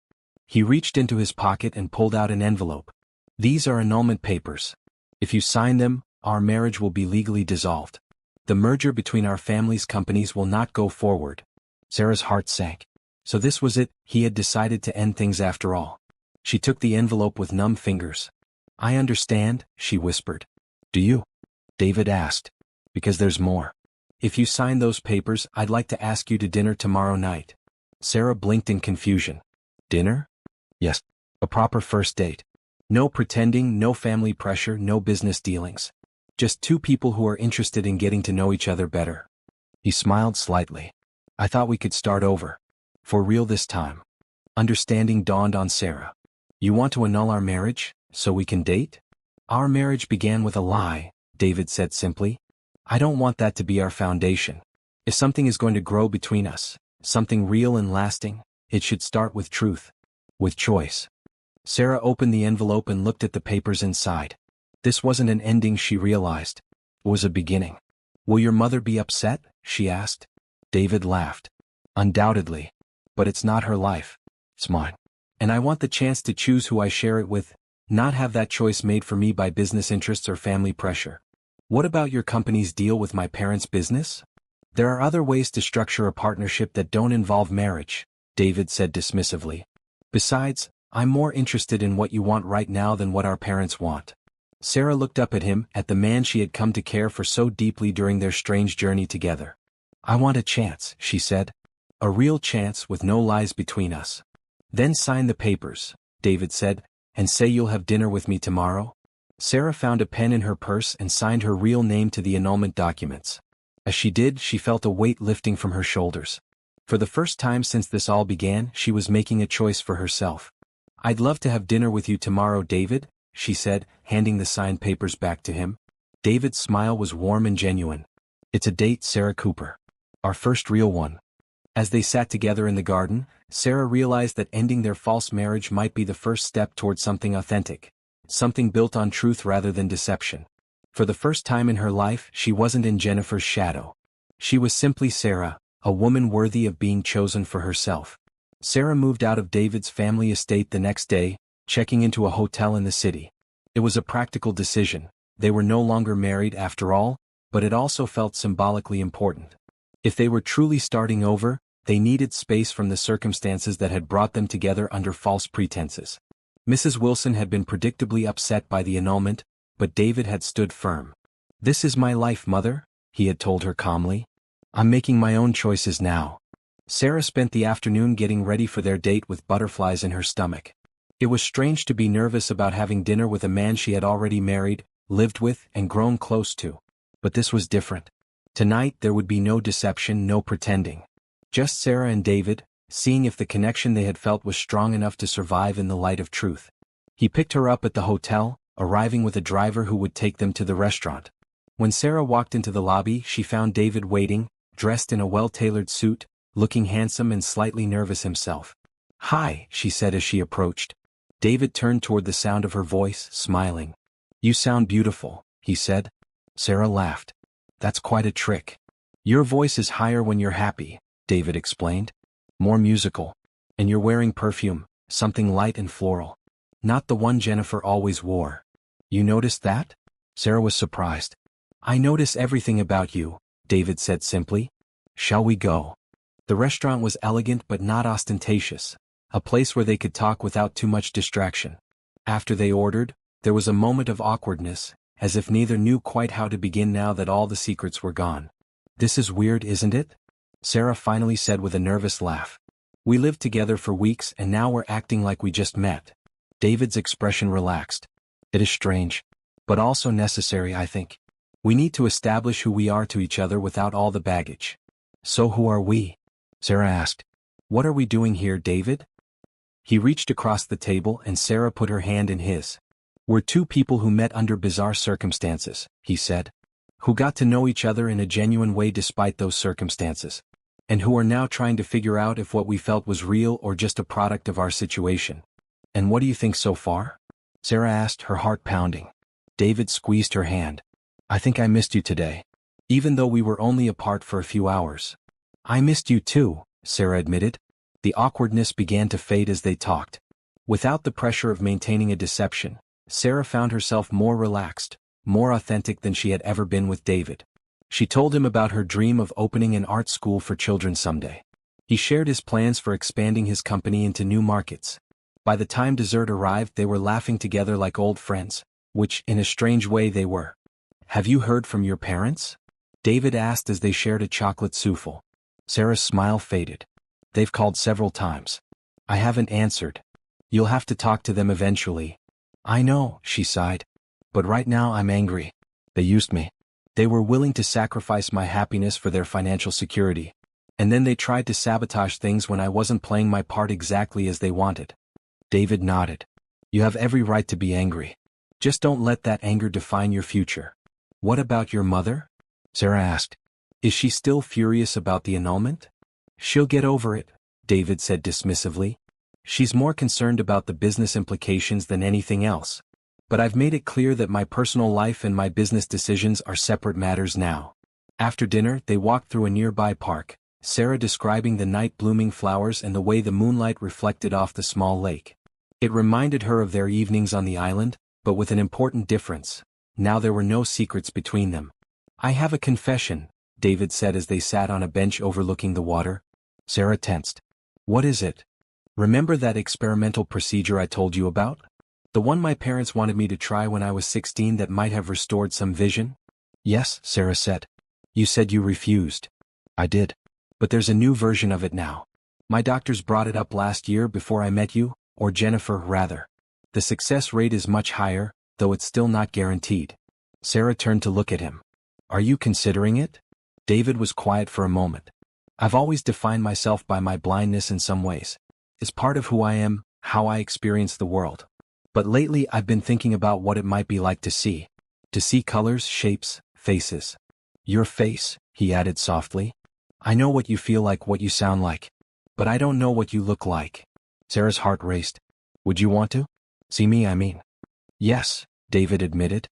He reached into his pocket and pulled out an envelope. These are annulment papers. If you sign them, our marriage will be legally dissolved. The merger between our family's companies will not go forward. Sarah's heart sank. So this was it, he had decided to end things after all. She took the envelope with numb fingers. I understand, she whispered. Do you? David asked. Because there's more. If you sign those papers, I'd like to ask you to dinner tomorrow night. Sarah blinked in confusion. Dinner? Yes. A proper first date. No pretending, no family pressure, no business dealings. Just two people who are interested in getting to know each other better. He smiled slightly. I thought we could start over. For real this time. Understanding dawned on Sarah. You want to annul our marriage, so we can date? Our marriage began with a lie, David said simply. I don't want that to be our foundation. If something is going to grow between us, something real and lasting, it should start with truth. With choice. Sarah opened the envelope and looked at the papers inside. This wasn't an ending, she realized. It was a beginning. Will your mother be upset? She asked. David laughed. Undoubtedly. But it's not her life. It's mine. And I want the chance to choose who I share it with, not have that choice made for me by business interests or family pressure. What about your company's deal with my parents' business? There are other ways to structure a partnership that don't involve marriage, David said dismissively. Besides, I'm more interested in what you want right now than what our parents want. Sarah looked up at him, at the man she had come to care for so deeply during their strange journey together. I want a chance, she said. A real chance with no lies between us. Then sign the papers, David said, and say you'll have dinner with me tomorrow. Sarah found a pen in her purse and signed her real name to the annulment documents. As she did, she felt a weight lifting from her shoulders. For the first time since this all began, she was making a choice for herself. I'd love to have dinner with you tomorrow, David, she said, handing the signed papers back to him. David's smile was warm and genuine. It's a date, Sarah Cooper. Our first real one. As they sat together in the garden, Sarah realized that ending their false marriage might be the first step towards something authentic. Something built on truth rather than deception. For the first time in her life, she wasn't in Jennifer's shadow. She was simply Sarah, a woman worthy of being chosen for herself. Sarah moved out of David's family estate the next day, checking into a hotel in the city. It was a practical decision. They were no longer married after all, but it also felt symbolically important. If they were truly starting over, they needed space from the circumstances that had brought them together under false pretenses. Mrs. Wilson had been predictably upset by the annulment, but David had stood firm. This is my life, Mother, he had told her calmly. I'm making my own choices now. Sarah spent the afternoon getting ready for their date with butterflies in her stomach. It was strange to be nervous about having dinner with a man she had already married, lived with, and grown close to. But this was different. Tonight there would be no deception, no pretending. Just Sarah and David, seeing if the connection they had felt was strong enough to survive in the light of truth. He picked her up at the hotel, arriving with a driver who would take them to the restaurant. When Sarah walked into the lobby, she found David waiting, dressed in a well-tailored suit, looking handsome and slightly nervous himself. Hi, she said as she approached. David turned toward the sound of her voice, smiling. You sound beautiful, he said. Sarah laughed. That's quite a trick. Your voice is higher when you're happy, David explained. More musical. And you're wearing perfume, something light and floral. Not the one Jennifer always wore. You noticed that? Sarah was surprised. I notice everything about you, David said simply. Shall we go? The restaurant was elegant but not ostentatious, a place where they could talk without too much distraction. After they ordered, there was a moment of awkwardness, as if neither knew quite how to begin now that all the secrets were gone. This is weird, isn't it? Sarah finally said with a nervous laugh. We lived together for weeks and now we're acting like we just met. David's expression relaxed. It is strange, but also necessary, I think. We need to establish who we are to each other without all the baggage. So who are we? Sarah asked. What are we doing here, David? He reached across the table and Sarah put her hand in his. We're two people who met under bizarre circumstances, he said. Who got to know each other in a genuine way despite those circumstances. And who are now trying to figure out if what we felt was real or just a product of our situation. And what do you think so far? Sarah asked, her heart pounding. David squeezed her hand. I think I missed you today. Even though we were only apart for a few hours. I missed you too, Sarah admitted. The awkwardness began to fade as they talked. Without the pressure of maintaining a deception, Sarah found herself more relaxed, more authentic than she had ever been with David. She told him about her dream of opening an art school for children someday. He shared his plans for expanding his company into new markets. By the time dessert arrived, they were laughing together like old friends, which, in a strange way, they were. Have you heard from your parents? David asked as they shared a chocolate souffle. Sarah's smile faded. They've called several times. I haven't answered. You'll have to talk to them eventually. I know, she sighed. But right now I'm angry. They used me. They were willing to sacrifice my happiness for their financial security. And then they tried to sabotage things when I wasn't playing my part exactly as they wanted. David nodded. You have every right to be angry. Just don't let that anger define your future. What about your mother? Sarah asked. Is she still furious about the annulment? She'll get over it, David said dismissively. She's more concerned about the business implications than anything else. But I've made it clear that my personal life and my business decisions are separate matters now. After dinner, they walked through a nearby park, Sarah describing the night blooming flowers and the way the moonlight reflected off the small lake. It reminded her of their evenings on the island, but with an important difference. Now there were no secrets between them. I have a confession, David said as they sat on a bench overlooking the water. Sarah tensed. What is it? Remember that experimental procedure I told you about? The one my parents wanted me to try when I was 16 that might have restored some vision? Yes, Sarah said. You said you refused. I did. But there's a new version of it now. My doctors brought it up last year before I met you, or Jennifer rather. The success rate is much higher, though it's still not guaranteed. Sarah turned to look at him. Are you considering it? David was quiet for a moment. I've always defined myself by my blindness in some ways. It's part of who I am, how I experience the world. But lately I've been thinking about what it might be like to see. To see colors, shapes, faces. Your face, he added softly. I know what you feel like, what you sound like. But I don't know what you look like. Sarah's heart raced. Would you want to? See me, I mean. Yes, David admitted.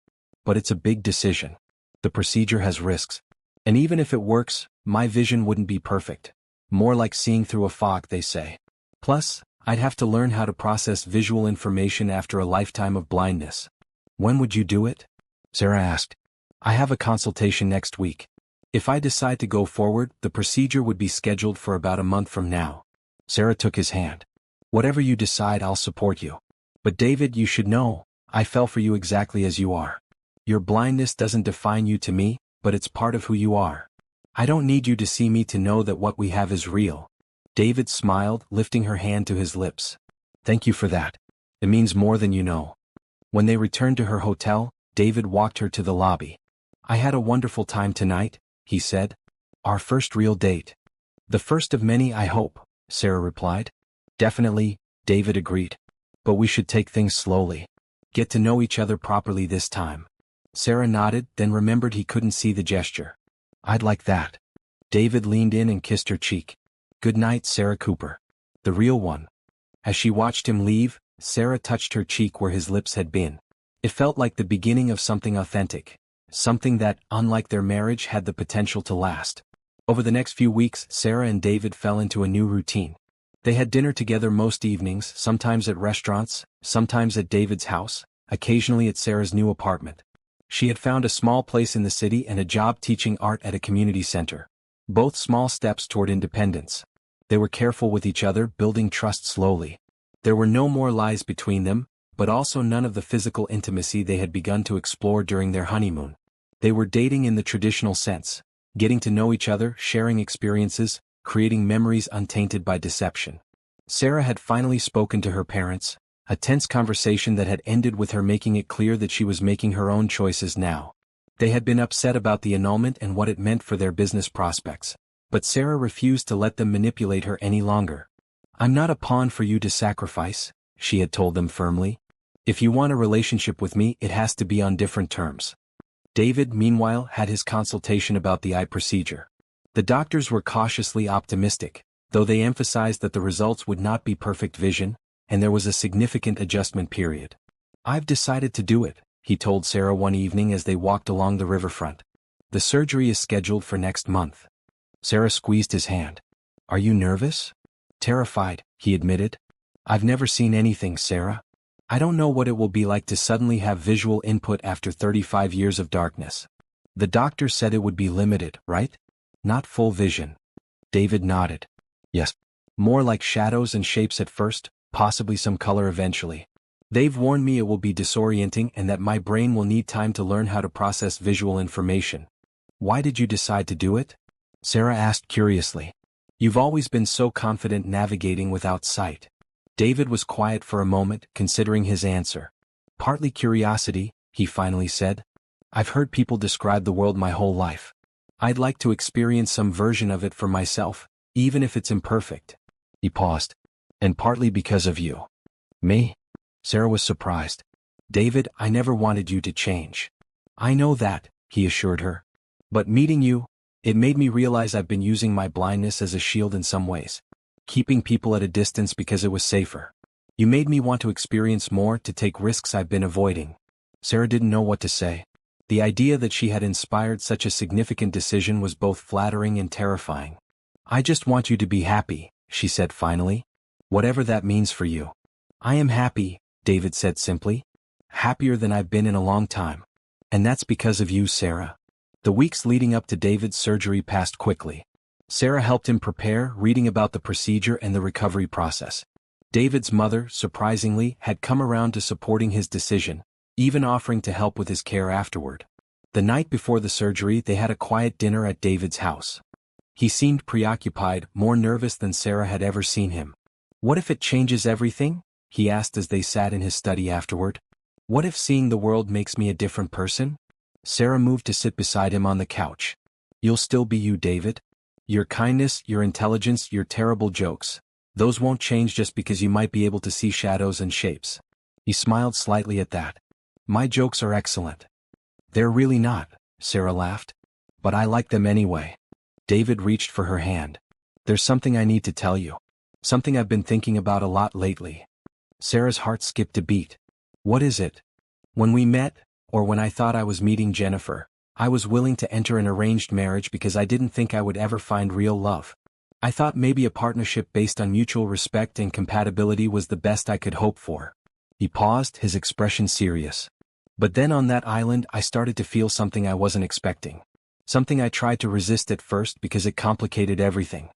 But it's a big decision. The procedure has risks. And even if it works, my vision wouldn't be perfect. More like seeing through a fog, they say. Plus, I'd have to learn how to process visual information after a lifetime of blindness. When would you do it? Sarah asked. I have a consultation next week. If I decide to go forward, the procedure would be scheduled for about a month from now. Sarah took his hand. Whatever you decide, I'll support you. But David, you should know, I fell for you exactly as you are. Your blindness doesn't define you to me, but it's part of who you are. I don't need you to see me to know that what we have is real. David smiled, lifting her hand to his lips. Thank you for that. It means more than you know. When they returned to her hotel, David walked her to the lobby. I had a wonderful time tonight, he said. Our first real date. The first of many, I hope, Sarah replied. Definitely, David agreed. But we should take things slowly. Get to know each other properly this time. Sarah nodded, then remembered he couldn't see the gesture. I'd like that. David leaned in and kissed her cheek. Good night, Sarah Cooper. The real one. As she watched him leave, Sarah touched her cheek where his lips had been. It felt like the beginning of something authentic. Something that, unlike their marriage, had the potential to last. Over the next few weeks, Sarah and David fell into a new routine. They had dinner together most evenings, sometimes at restaurants, sometimes at David's house, occasionally at Sarah's new apartment. She had found a small place in the city and a job teaching art at a community center. Both small steps toward independence. They were careful with each other, building trust slowly. There were no more lies between them, but also none of the physical intimacy they had begun to explore during their honeymoon. They were dating in the traditional sense, getting to know each other, sharing experiences, creating memories untainted by deception. Sarah had finally spoken to her parents, a tense conversation that had ended with her making it clear that she was making her own choices now. They had been upset about the annulment and what it meant for their business prospects, but Sarah refused to let them manipulate her any longer. I'm not a pawn for you to sacrifice, she had told them firmly. If you want a relationship with me, it has to be on different terms. David, meanwhile, had his consultation about the eye procedure. The doctors were cautiously optimistic, though they emphasized that the results would not be perfect vision, and there was a significant adjustment period. I've decided to do it, he told Sarah one evening as they walked along the riverfront. The surgery is scheduled for next month. Sarah squeezed his hand. Are you nervous? Terrified, he admitted. I've never seen anything, Sarah. I don't know what it will be like to suddenly have visual input after 35 years of darkness. The doctor said it would be limited, right? Not full vision. David nodded. Yes. More like shadows and shapes at first, possibly some color eventually. They've warned me it will be disorienting and that my brain will need time to learn how to process visual information. Why did you decide to do it? Sarah asked curiously. You've always been so confident navigating without sight. David was quiet for a moment, considering his answer. Partly curiosity, he finally said. I've heard people describe the world my whole life. I'd like to experience some version of it for myself, even if it's imperfect." He paused. "And partly because of you." "Me?" Sarah was surprised. "David, I never wanted you to change." "I know that," he assured her. "But meeting you, it made me realize I've been using my blindness as a shield in some ways. Keeping people at a distance because it was safer. You made me want to experience more, to take risks I've been avoiding." Sarah didn't know what to say. The idea that she had inspired such a significant decision was both flattering and terrifying. "I just want you to be happy," she said finally. "Whatever that means for you." "I am happy," David said simply. "Happier than I've been in a long time. And that's because of you, Sarah." The weeks leading up to David's surgery passed quickly. Sarah helped him prepare, reading about the procedure and the recovery process. David's mother, surprisingly, had come around to supporting his decision, even offering to help with his care afterward. The night before the surgery, they had a quiet dinner at David's house. He seemed preoccupied, more nervous than Sarah had ever seen him. "What if it changes everything?" he asked as they sat in his study afterward. "What if seeing the world makes me a different person?" Sarah moved to sit beside him on the couch. "You'll still be you, David. Your kindness, your intelligence, your terrible jokes. Those won't change just because you might be able to see shadows and shapes." He smiled slightly at that. "My jokes are excellent." "They're really not," Sarah laughed. "But I like them anyway." David reached for her hand. "There's something I need to tell you. Something I've been thinking about a lot lately." Sarah's heart skipped a beat. "What is it?" "When we met, or when I thought I was meeting Jennifer, I was willing to enter an arranged marriage because I didn't think I would ever find real love. I thought maybe a partnership based on mutual respect and compatibility was the best I could hope for." He paused, his expression serious. "But then on that island I started to feel something I wasn't expecting. Something I tried to resist at first because it complicated everything.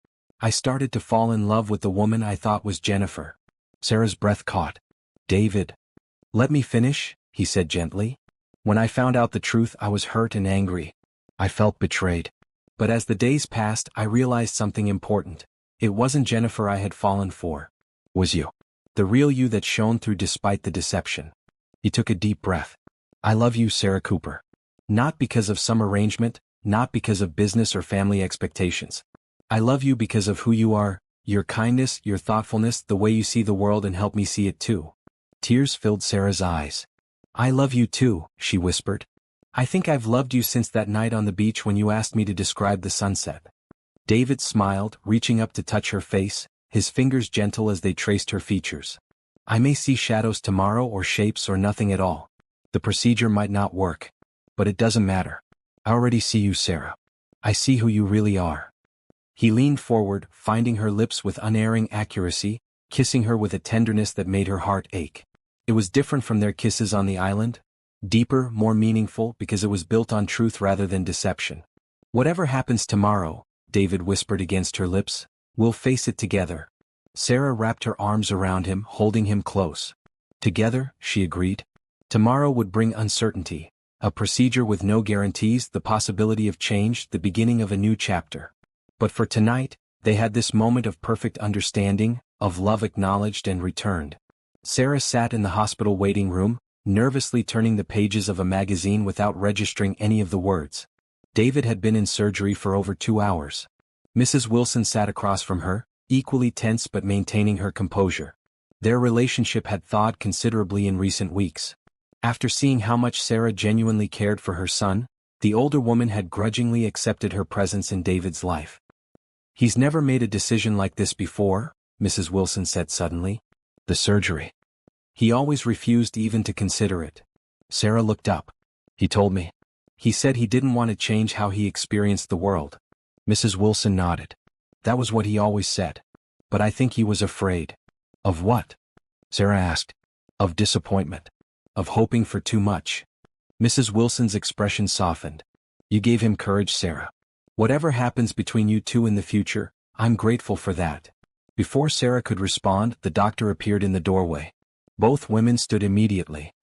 I started to fall in love with the woman I thought was Jennifer." Sarah's breath caught. "David." "Let me finish," he said gently. "When I found out the truth, I was hurt and angry. I felt betrayed. But as the days passed, I realized something important. It wasn't Jennifer I had fallen for. It was you. The real you that shone through despite the deception." He took a deep breath. "I love you, Sarah Cooper. Not because of some arrangement, not because of business or family expectations. I love you because of who you are, your kindness, your thoughtfulness, the way you see the world and help me see it too." Tears filled Sarah's eyes. "I love you too," she whispered. "I think I've loved you since that night on the beach when you asked me to describe the sunset." David smiled, reaching up to touch her face, his fingers gentle as they traced her features. "I may see shadows tomorrow or shapes or nothing at all. The procedure might not work. But it doesn't matter. I already see you, Sarah. I see who you really are." He leaned forward, finding her lips with unerring accuracy, kissing her with a tenderness that made her heart ache. It was different from their kisses on the island. Deeper, more meaningful, because it was built on truth rather than deception. "Whatever happens tomorrow," David whispered against her lips, "we'll face it together." Sarah wrapped her arms around him, holding him close. "Together," she agreed. Tomorrow would bring uncertainty, a procedure with no guarantees, the possibility of change, the beginning of a new chapter. But for tonight, they had this moment of perfect understanding, of love acknowledged and returned. Sarah sat in the hospital waiting room, nervously turning the pages of a magazine without registering any of the words. David had been in surgery for over 2 hours. Mrs. Wilson sat across from her, equally tense but maintaining her composure. Their relationship had thawed considerably in recent weeks. After seeing how much Sarah genuinely cared for her son, the older woman had grudgingly accepted her presence in David's life. "He's never made a decision like this before," Mrs. Wilson said suddenly. "The surgery. He always refused even to consider it." Sarah looked up. "He told me. He said he didn't want to change how he experienced the world." Mrs. Wilson nodded. "That was what he always said. But I think he was afraid." "Of what?" Sarah asked. "Of disappointment. Of hoping for too much." Mrs. Wilson's expression softened. "You gave him courage, Sarah. Whatever happens between you two in the future, I'm grateful for that." Before Sarah could respond, the doctor appeared in the doorway. Both women stood immediately.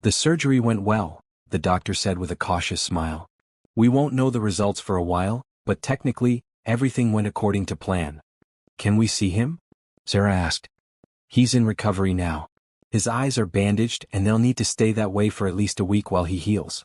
"The surgery went well," the doctor said with a cautious smile. "We won't know the results for a while, but technically, everything went according to plan." "Can we see him?" Sarah asked. "He's in recovery now. His eyes are bandaged and they'll need to stay that way for at least a week while he heals."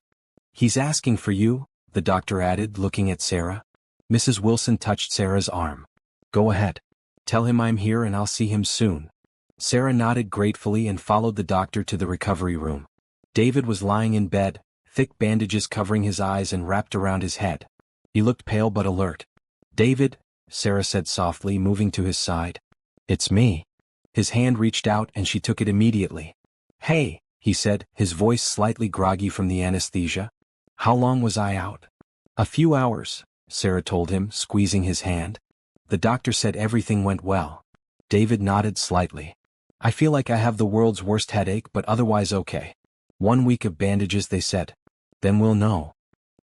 He's asking for you, the doctor added, looking at Sarah. Mrs. Wilson touched Sarah's arm. Go ahead. Tell him I'm here and I'll see him soon. Sarah nodded gratefully and followed the doctor to the recovery room. David was lying in bed, thick bandages covering his eyes and wrapped around his head. He looked pale but alert. David, Sarah said softly, moving to his side. It's me. His hand reached out and she took it immediately. Hey, he said, his voice slightly groggy from the anesthesia. How long was I out? A few hours, Sarah told him, squeezing his hand. The doctor said everything went well. David nodded slightly. I feel like I have the world's worst headache but otherwise okay. 1 week of bandages, they said. Then we'll know.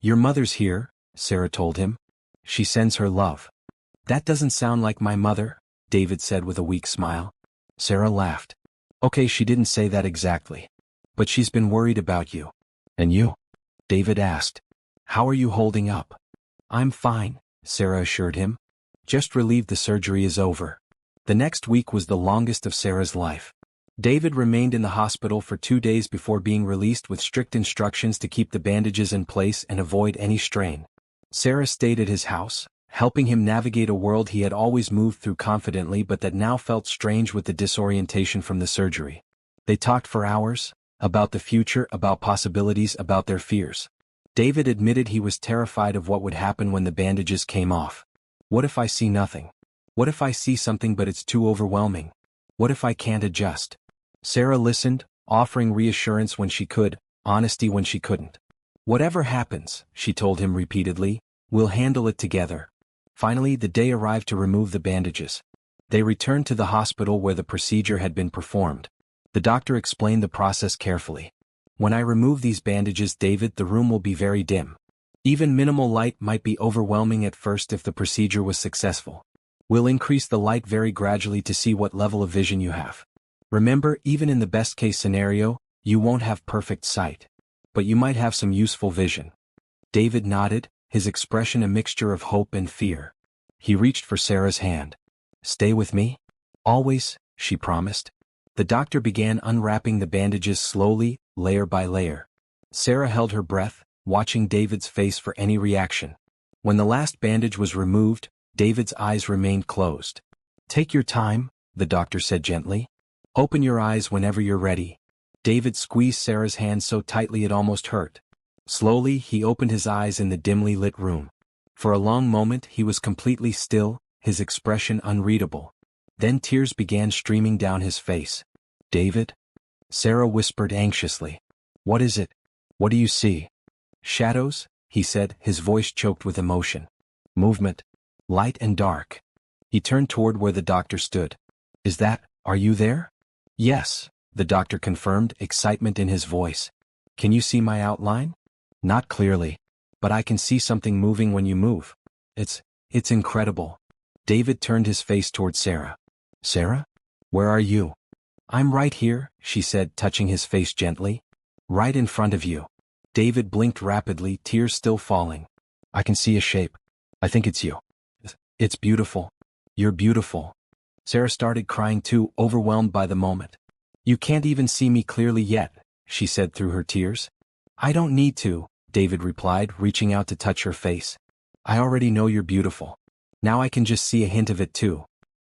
Your mother's here, Sarah told him. She sends her love. That doesn't sound like my mother, David said with a weak smile. Sarah laughed. Okay, she didn't say that exactly. But she's been worried about you. And you? David asked. How are you holding up? I'm fine, Sarah assured him. Just relieved the surgery is over. The next week was the longest of Sarah's life. David remained in the hospital for 2 days before being released with strict instructions to keep the bandages in place and avoid any strain. Sarah stayed at his house, helping him navigate a world he had always moved through confidently but that now felt strange with the disorientation from the surgery. They talked for hours, about the future, about possibilities, about their fears. David admitted he was terrified of what would happen when the bandages came off. What if I see nothing? What if I see something but it's too overwhelming? What if I can't adjust? Sarah listened, offering reassurance when she could, honesty when she couldn't. Whatever happens, she told him repeatedly, we'll handle it together. Finally, the day arrived to remove the bandages. They returned to the hospital where the procedure had been performed. The doctor explained the process carefully. When I remove these bandages, David, the room will be very dim. Even minimal light might be overwhelming at first if the procedure was successful. We'll increase the light very gradually to see what level of vision you have. Remember, even in the best-case scenario, you won't have perfect sight. But you might have some useful vision. David nodded, his expression a mixture of hope and fear. He reached for Sarah's hand. Stay with me? Always, she promised. The doctor began unwrapping the bandages slowly, layer by layer. Sarah held her breath, watching David's face for any reaction. When the last bandage was removed, David's eyes remained closed. Take your time, the doctor said gently. Open your eyes whenever you're ready. David squeezed Sarah's hand so tightly it almost hurt. Slowly, he opened his eyes in the dimly lit room. For a long moment, he was completely still, his expression unreadable. Then tears began streaming down his face. David? Sarah whispered anxiously. What is it? What do you see? Shadows, he said, his voice choked with emotion. Movement. Light and dark. He turned toward where the doctor stood. Are you there? Yes, the doctor confirmed, excitement in his voice. Can you see my outline? Not clearly. But I can see something moving when you move. It's incredible. David turned his face toward Sarah. Sarah? Where are you? I'm right here, she said, touching his face gently. Right in front of you. David blinked rapidly, tears still falling. I can see a shape. I think it's you. It's beautiful. You're beautiful. Sarah started crying too, overwhelmed by the moment. You can't even see me clearly yet, she said through her tears. I don't need to, David replied, reaching out to touch her face. I already know you're beautiful. Now I can just see a hint of it too.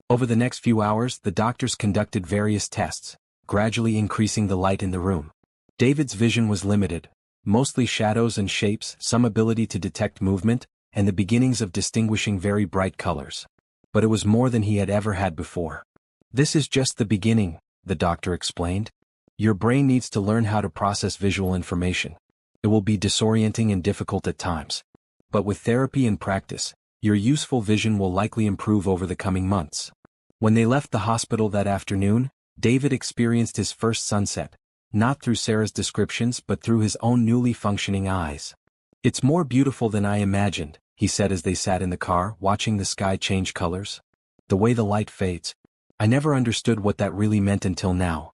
Over the next few hours, the doctors conducted various tests, gradually increasing the light in the room. David's vision was limited, mostly shadows and shapes, some ability to detect movement, and the beginnings of distinguishing very bright colors. But it was more than he had ever had before. This is just the beginning, the doctor explained. Your brain needs to learn how to process visual information. It will be disorienting and difficult at times. But with therapy and practice, your useful vision will likely improve over the coming months. When they left the hospital that afternoon, David experienced his first sunset, not through Sarah's descriptions but through his own newly functioning eyes. It's more beautiful than I imagined, he said as they sat in the car, watching the sky change colors. The way the light fades. I never understood what that really meant until now.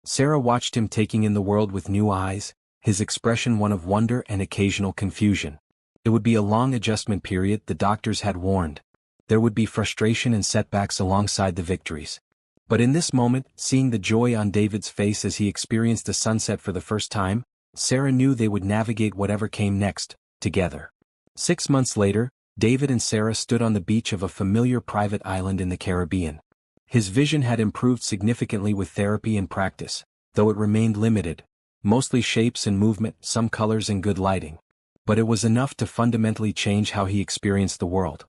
Sarah watched him taking in the world with new eyes, his expression one of wonder and occasional confusion. It would be a long adjustment period, the doctors had warned. There would be frustration and setbacks alongside the victories. But in this moment, seeing the joy on David's face as he experienced the sunset for the first time, Sarah knew they would navigate whatever came next, together. 6 months later, David and Sarah stood on the beach of a familiar private island in the Caribbean. His vision had improved significantly with therapy and practice, though it remained limited, mostly shapes and movement, some colors and good lighting. But it was enough to fundamentally change how he experienced the world.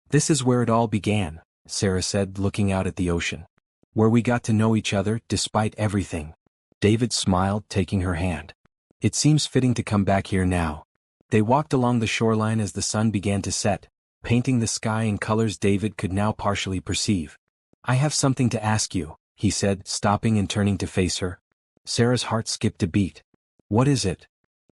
"This is where it all began," Sarah said, looking out at the ocean. "Where we got to know each other despite everything." David smiled, taking her hand. "It seems fitting to come back here now." They walked along the shoreline as the sun began to set, painting the sky in colors David could now partially perceive. "I have something to ask you," he said, stopping and turning to face her. Sarah's heart skipped a beat. "What is it?"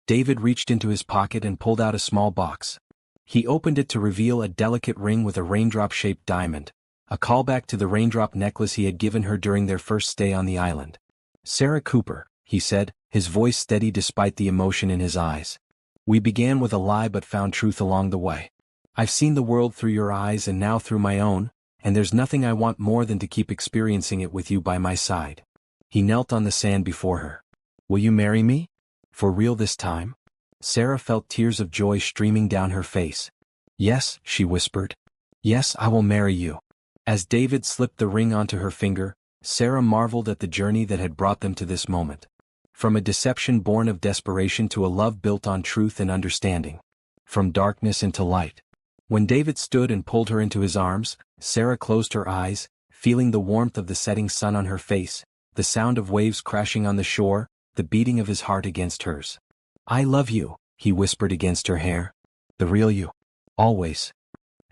David reached into his pocket and pulled out a small box. He opened it to reveal a delicate ring with a raindrop-shaped diamond, a callback to the raindrop necklace he had given her during their first stay on the island. "Sarah Cooper," he said, his voice steady despite the emotion in his eyes. "We began with a lie but found truth along the way. I've seen the world through your eyes and now through my own, and there's nothing I want more than to keep experiencing it with you by my side." He knelt on the sand before her. "Will you marry me? For real this time?" Sarah felt tears of joy streaming down her face. "Yes," she whispered. "Yes, I will marry you." As David slipped the ring onto her finger, Sarah marveled at the journey that had brought them to this moment. From a deception born of desperation to a love built on truth and understanding. From darkness into light. When David stood and pulled her into his arms, Sarah closed her eyes, feeling the warmth of the setting sun on her face, the sound of waves crashing on the shore, the beating of his heart against hers. "I love you," he whispered against her hair. "The real you. Always."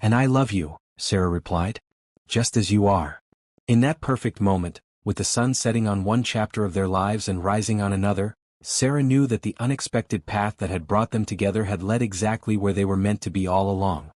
"And I love you," Sarah replied. "Just as you are." In that perfect moment, with the sun setting on one chapter of their lives and rising on another, Sarah knew that the unexpected path that had brought them together had led exactly where they were meant to be all along.